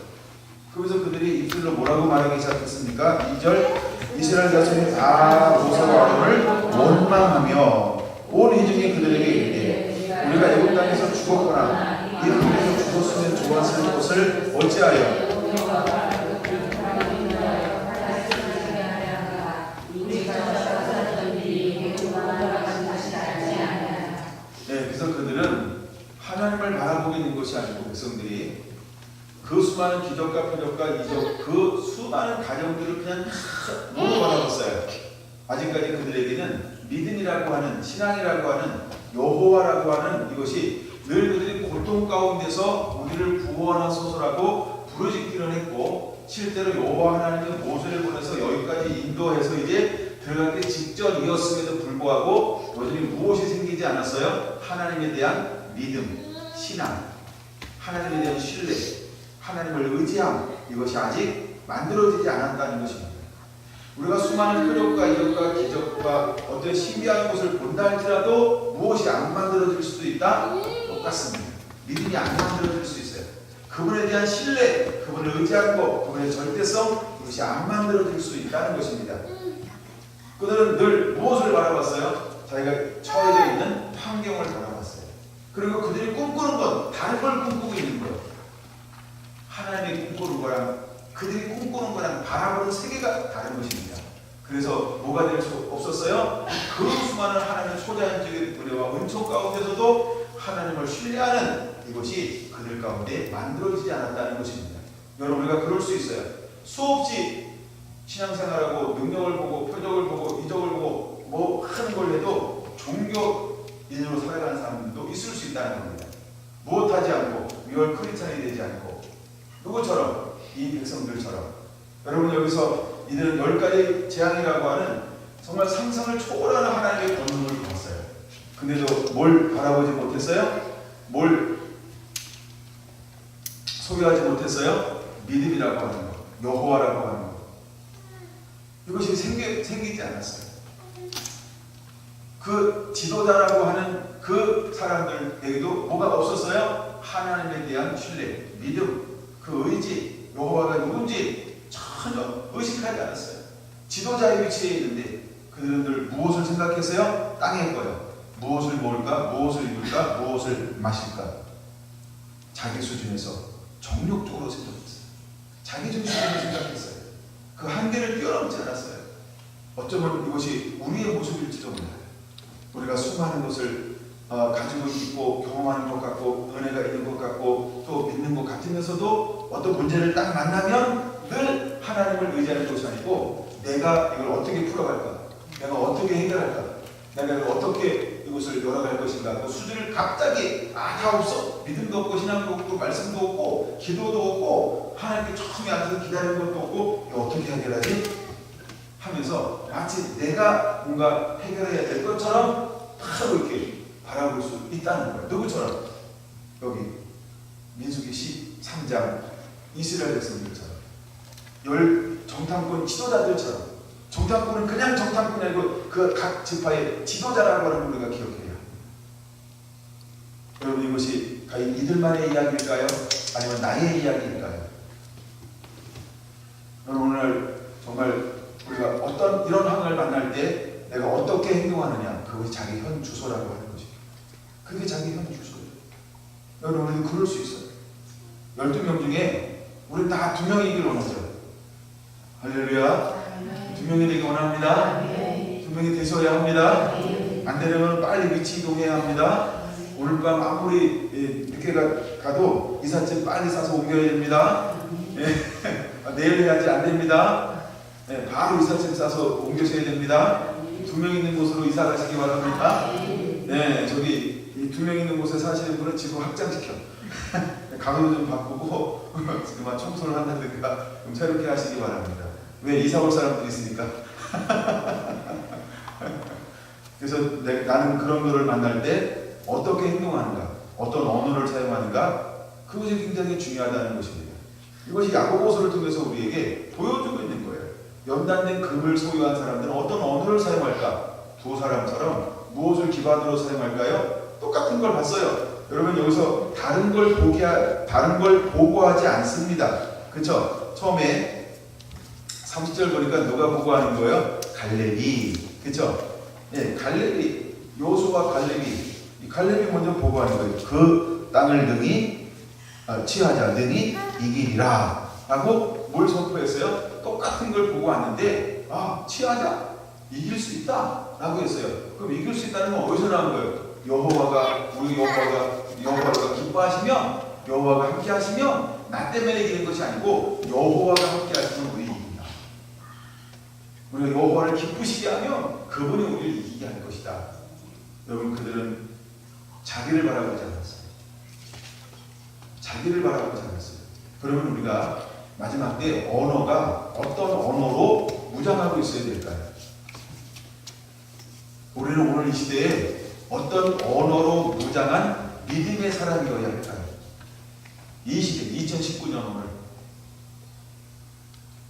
S2: 그러면서 그들이 입술로 뭐라고 말하기 시작했습니까? 2절 이스라엘 자손이 다 모세와 아론을 원망하며 온 회중이 그들에게 이르되 우리가 애굽 땅에서 죽었거나 이 흙에서 죽었으면 좋았을 것을 어찌하여 그래서 그들은 하나님을 바라보고 있는 것이 아니고 백성들이 그 수많은 기적과 표적과 이적 그 수많은 가정들을 그냥 모두 바라봤어요. 아직까지 그들에게는 믿음이라고 하는 신앙이라고 하는 여호와라고 하는 이것이 늘 그들이 고통 가운데서 우리를 구원하소서라고 부르짖기는 했고 실제로 여호와 하나님은 모세를 보내서 여기까지 인도해서 이제 들어가기 직전이었음에도 불구하고 여전히 무엇이 생기지 않았어요? 하나님에 대한 믿음, 신앙, 하나님에 대한 신뢰, 하나님을 의지함 이것이 아직 만들어지지 않았다는 것입니다. 우리가 수많은 표적과 이적과 기적과 어떤 신비한 것을 본다 할지라도 무엇이 안 만들어질 수도 있다? 똑같습니다. 믿음이 안 만들어질 수 있어요. 그분에 대한 신뢰, 그분을 의지하는 것, 그분의 절대성 이것이 안 만들어질 수 있다는 것입니다. 그들은 늘 무엇을 바라봤어요? 자기가 처해져 있는 환경을 바라봤어요. 그리고 그들이 꿈꾸는 건 다른 걸 꿈꾸고 있는 거예요. 하나님이 꿈꾸는 거랑 그들이 꿈꾸는 거랑 바라보는 세계가 다른 것입니다. 그래서 뭐가 될 수 없었어요? 그 수많은 하나님의 초자연적인 은혜와 은총 가운데서도 하나님을 신뢰하는 이것이 그들 가운데 만들어지지 않았다는 것입니다. 여러분 우리가 그럴 수 있어요. 수없이 신앙생활하고 능력을 보고 표적을 보고 이적을 보고 뭐 하는 걸 해도 종교인으로 살아가는 사람들도 있을 수 있다는 겁니다. 무엇하지 않고 리얼 크리스찬이 되지 않고 누구처럼? 이 백성들처럼. 여러분 여기서 이들은 10가지 재앙이라고 하는 정말 상상을 초월하는 하나님의 권능을 봤어요. 근데도 뭘 바라보지 못했어요? 뭘 소유하지 못했어요? 믿음이라고 하는 것, 여호와라고 하는 것. 이것이 생기지 않았어요. 그 지도자라고 하는 그 사람들에게도 뭐가 없었어요? 하나님에 대한 신뢰, 믿음, 그 의지, 여호와가 누군지 전혀 의식하지 않았어요. 지도자의 위치에 있는데 그들은 늘 무엇을 생각했어요? 땅의 거요. 무엇을 먹을까? 무엇을 입을까? 무엇을 마실까? 자기 수준에서 정욕적으로 생각했어요. 자기 중심으로 생각했어요. 그 한계를 뛰어넘지 않았어요. 어쩌면 이것이 우리의 모습일지도 몰라요. 우리가 수많은 것을 가지고 있고 경험하는 것 같고 은혜가 있는 것 같고 또 믿는 것 같으면서도 어떤 문제를 딱 만나면 늘 하나님을 의지하는 것이 아니고 내가 이걸 어떻게 풀어갈까? 내가 어떻게 해결할까? 내가 이걸 어떻게 이것을 열어갈 것인가? 그 수준을 갑자기 다 없어. 믿음도 없고 신앙도 없고 말씀도 없고 기도도 없고 하나님께 처음에 앉아서 기다리는 것도 없고 이거 어떻게 해결하지? 하면서 마치 내가 뭔가 해결해야 될 것처럼 바로 이렇게 바라볼 수 있다는 거예요. 누구처럼? 여기 민수기 13장 이스라엘 백성들처럼 정탐꾼 지도자들처럼. 정탐꾼은 그냥 정탐꾼이 아니고 그 각 지파의 지도자라고 하는 걸 우리가 기억해요. 여러분 이것이 과연 이들만의 이야기일까요? 아니면 나의 이야기일까요? 여러분 오늘 정말 우리가 어떤 이런 상황을 만날 때 내가 어떻게 행동하느냐 그것이 자기 현 주소라고 하는 것입니다. 그게 자기 현 주소예요. 여러분 우리도 그럴 수 있어요. 12명 중에 우리 다 2명이길 원하죠. 할렐루야. 2명이 되기 원합니다. 2명이 되셔야 합니다. 안 되려면 빨리 위치 이동해야 합니다. 오늘 밤 아무리 늦게 가도 이삿짐 빨리 싸서 옮겨야 됩니다. 내일 해야지 안 됩니다. 바로 이삿짐 싸서 옮겨셔야 됩니다. 2명 있는 곳으로 이사 가시기 바랍니다. 저기 2명 있는 곳에 사시는 분은 지금 확장시켜. 가구도 좀 바꾸고 지금 청소를 한다든가 좀 새롭게 하시기 바랍니다. 왜 이사 올 사람들이 있으니까. 그래서 나는 그런 거를 만날 때 어떻게 행동하는가, 어떤 언어를 사용하는가, 그것이 굉장히 중요하다는 것입니다. 이것이 야고보서를 통해서 우리에게 보여주고 있는 거예요. 연단된 금을 소유한 사람들은 어떤 언어를 사용할까? 두 사람처럼 무엇을 기반으로 사용할까요? 똑같은 걸 봤어요. 여러분 여기서 다른 걸 보고하지 않습니다. 그렇죠? 처음에 30절 보니까 누가 보고하는 거예요? 갈렙이. 그쵸? 예, 갈렙이, 여호수아 갈렙이, 이 갈렙이 먼저 보고하는 거예요. 그 땅을 능히 취하자, 능히 이기리라 하고 뭘 선포했어요? 똑같은 걸 보고 왔는데 취하자? 이길 수 있다 라고 했어요. 그럼 이길 수 있다는 건 어디서 나온 거예요? 우리 여호와가 기뻐하시면, 여호와가 함께 하시면 나 때문에 이기는 것이 아니고 여호와가 함께 하시면 우리 이깁니다. 우리가 여호와를 기쁘시게 하면 그분이 우리를 이기게 할 것이다. 여러분, 그들은 자기를 바라보지 않았어요. 자기를 바라보지 않았어요. 그러면 우리가 마지막 때 언어가 어떤 언어로 무장하고 있어야 될까요? 우리는 오늘 이 시대에 어떤 언어로 무장한 믿음의 사람이어야 할까요? 이 시대, 2019년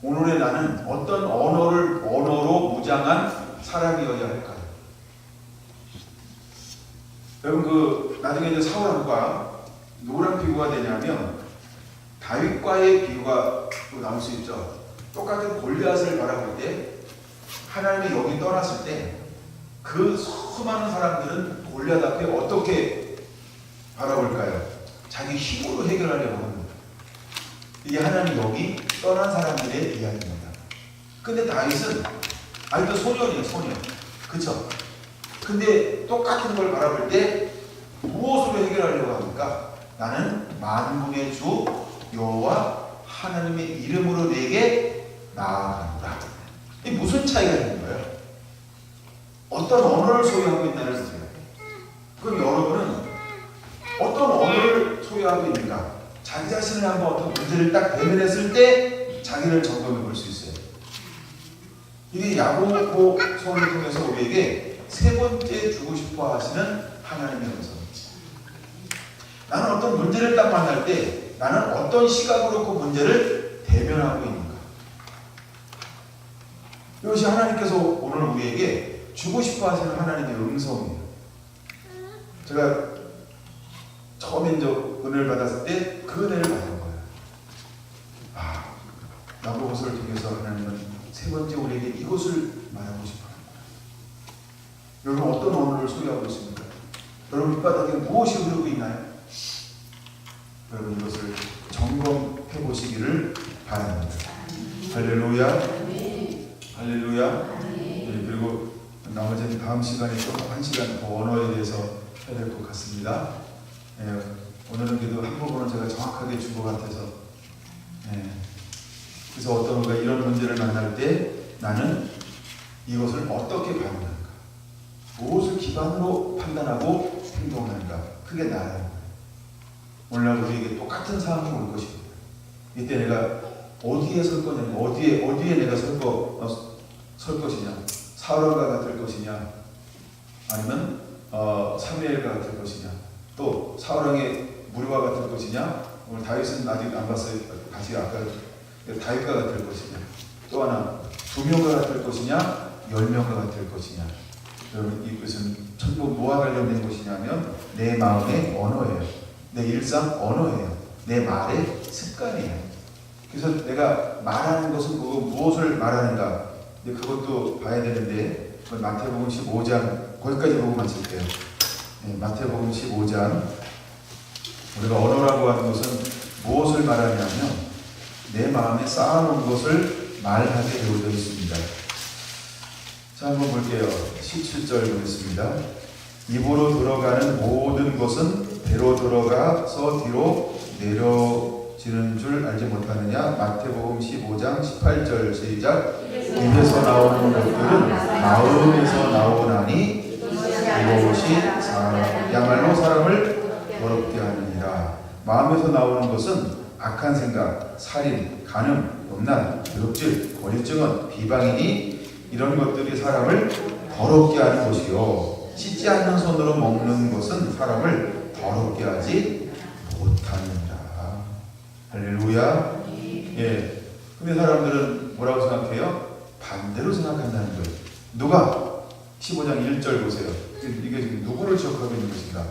S2: 오늘의 나는 어떤 언어로 무장한 사람이어야 할까요? 여러분, 나중에 이제 사울왕과 누구랑 비교가 되냐면 다윗과의 비유가 또 나올 수 있죠. 똑같은 골리앗을 바라볼 때, 하나님이 여기 떠났을 때 그 수많은 사람들은 골리앗 앞에 어떻게 바라볼까요? 자기 힘으로 해결하려고 합니다. 이게 하나님 여기 떠난 사람들의 이야기입니다. 근데 다윗은 아직도 소년이에요, 소년. 그쵸? 근데 똑같은 걸 바라볼 때 무엇으로 해결하려고 합니까? 나는 만군의 주 여호와 하나님의 이름으로 내게 나아가노라. 이게 무슨 차이가 있는 거예요? 어떤 언어를 소유하고 있다는 거예요. 그럼 여러분은 어떤 언어를 소유하고 있는가? 자기 자신을 한번 어떤 문제를 딱 대면했을 때 자기를 점검해 볼 수 있어요. 이게 야고보 서를 통해서 우리에게 세 번째 주고 싶어 하시는 하나님의 음성입니다. 나는 어떤 문제를 딱 만날 때 나는 어떤 시각으로 그 문제를 대면하고 있는가? 이것이 하나님께서 오늘 우리에게 주고 싶어 하시는 하나님의 음성이에요. 제가 처음에 이제 은혜를 받았을 때 그 은혜를 받은 거예요. 야고보서를 통해서 하나님은 세 번째 우리에게 이것을 말하고 싶어 하는 거예요. 여러분, 어떤 언어를 소유하고 있습니까? 여러분 밑바닥에 무엇이 흐르고 있나요? 여러분, 이것을 점검해 보시기를 바랍니다. 할렐루야. 할렐루야. 네, 그리고 나머지는 다음 시간에 또 한 시간 더 언어에 대해서 해야 될 것 같습니다. 오늘은 그래도 한 부분은 제가 정확하게 준 것 같아서, 그래서 어떤 우리가 이런 문제를 만날 때 나는 이것을 어떻게 반응하는가, 무엇을 기반으로 판단하고 행동하는가, 그게 나라는 거예요. 오늘날 우리에게 똑같은 상황이 올 것입니다. 이때 내가 어디에 설 거냐, 어디에 내가 설 것이냐, 사울과 같을 것이냐, 아니면 사무엘과 같을 것이냐, 또 사울왕의 무리와 같을 것이냐, 오늘 다윗은 아직 안 봤어요. 다시 아까 다윗과 같을 것이냐, 또 하나 2명과 같을 것이냐, 10명과 같을 것이냐. 여러분, 이것은 전부 뭐와 관련된 것이냐면 내 마음의 언어예요. 내 일상 언어예요. 내 말의 습관이에요. 그래서 내가 말하는 것은 무엇을 말하는가, 그것도 봐야 되는데, 마태복음 15장 거기까지 보고 마칠게요. 마태복음 15장, 우리가 언어라고 하는 것은 무엇을 말하냐면 내 마음에 쌓아놓은 것을 말하게 되어져 있습니다. 자, 한번 볼게요. 17절 보겠습니다. 입으로 들어가는 모든 것은 배로 들어가서 뒤로 내려지는 줄 알지 못하느냐. 마태복음 15장 18절 시작. 입에서 나오는 것들은 마음에서 나오나니 이것이 야말로 사람을 더럽게 하느니라. 마음에서 나오는 것은 악한 생각, 살인, 간음, 음란, 도둑질, 거짓증언, 비방이니 이런 것들이 사람을 더럽게 하는 것이요, 씻지 않는 손으로 먹는 것은 사람을 더럽게 하지 못하느니라. 할렐루야. 근데 사람들은 뭐라고 생각해요? 반대로 생각한다는 거예요. 누가? 15장 1절 보세요. 이게 지금 누구를 지적하고 있는 것인가?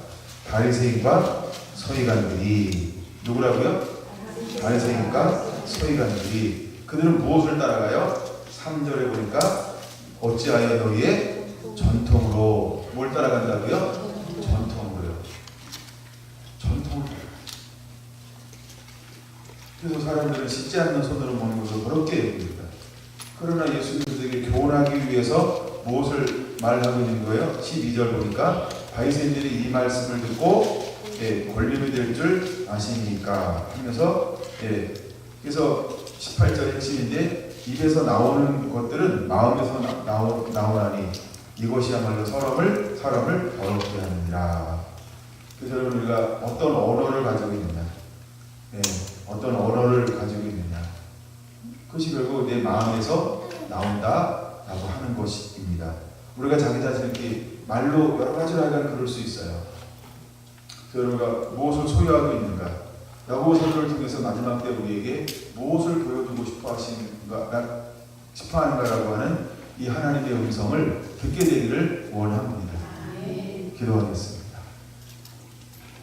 S2: 바리새인과 서기관들이. 누구라고요? 바리새인과 서기관들이 그들은 무엇을 따라가요? 3절에 보니까 어찌하여 너희의 전통으로 뭘 따라간다고요? 전통으로요. 전통으로. 그래서 사람들은 씻지 않는 손으로 먹는 것을 더럽게 여깁니다. 그러나 예수님들에게 교훈하기 위해서 무엇을 말하고 있는 거예요? 12절 보니까 바리새인들이 이 말씀을 듣고 권림이 될 줄 아시니까 하면서 그래서 18절 핵심인데 입에서 나오는 것들은 마음에서 나오나니 이것이야말로 사람을 더럽게 하느니라. 그래서 여러분 우리가 어떤 언어를 가지고 있느냐, 어떤 언어를 가지고 있느냐, 그것이 결국 내 마음에서 나온다라고 하는 것입니다. 우리가 자기 자신에게 말로 여러 가지로 하면 그럴 수 있어요. 그래서 우리가 무엇을 소유하고 있는가, 야고보서를 통해서 마지막 때 우리에게 무엇을 보여주고 싶어 하는가라고 하는 이 하나님의 음성을 듣게 되기를 원합니다. 기도하겠습니다.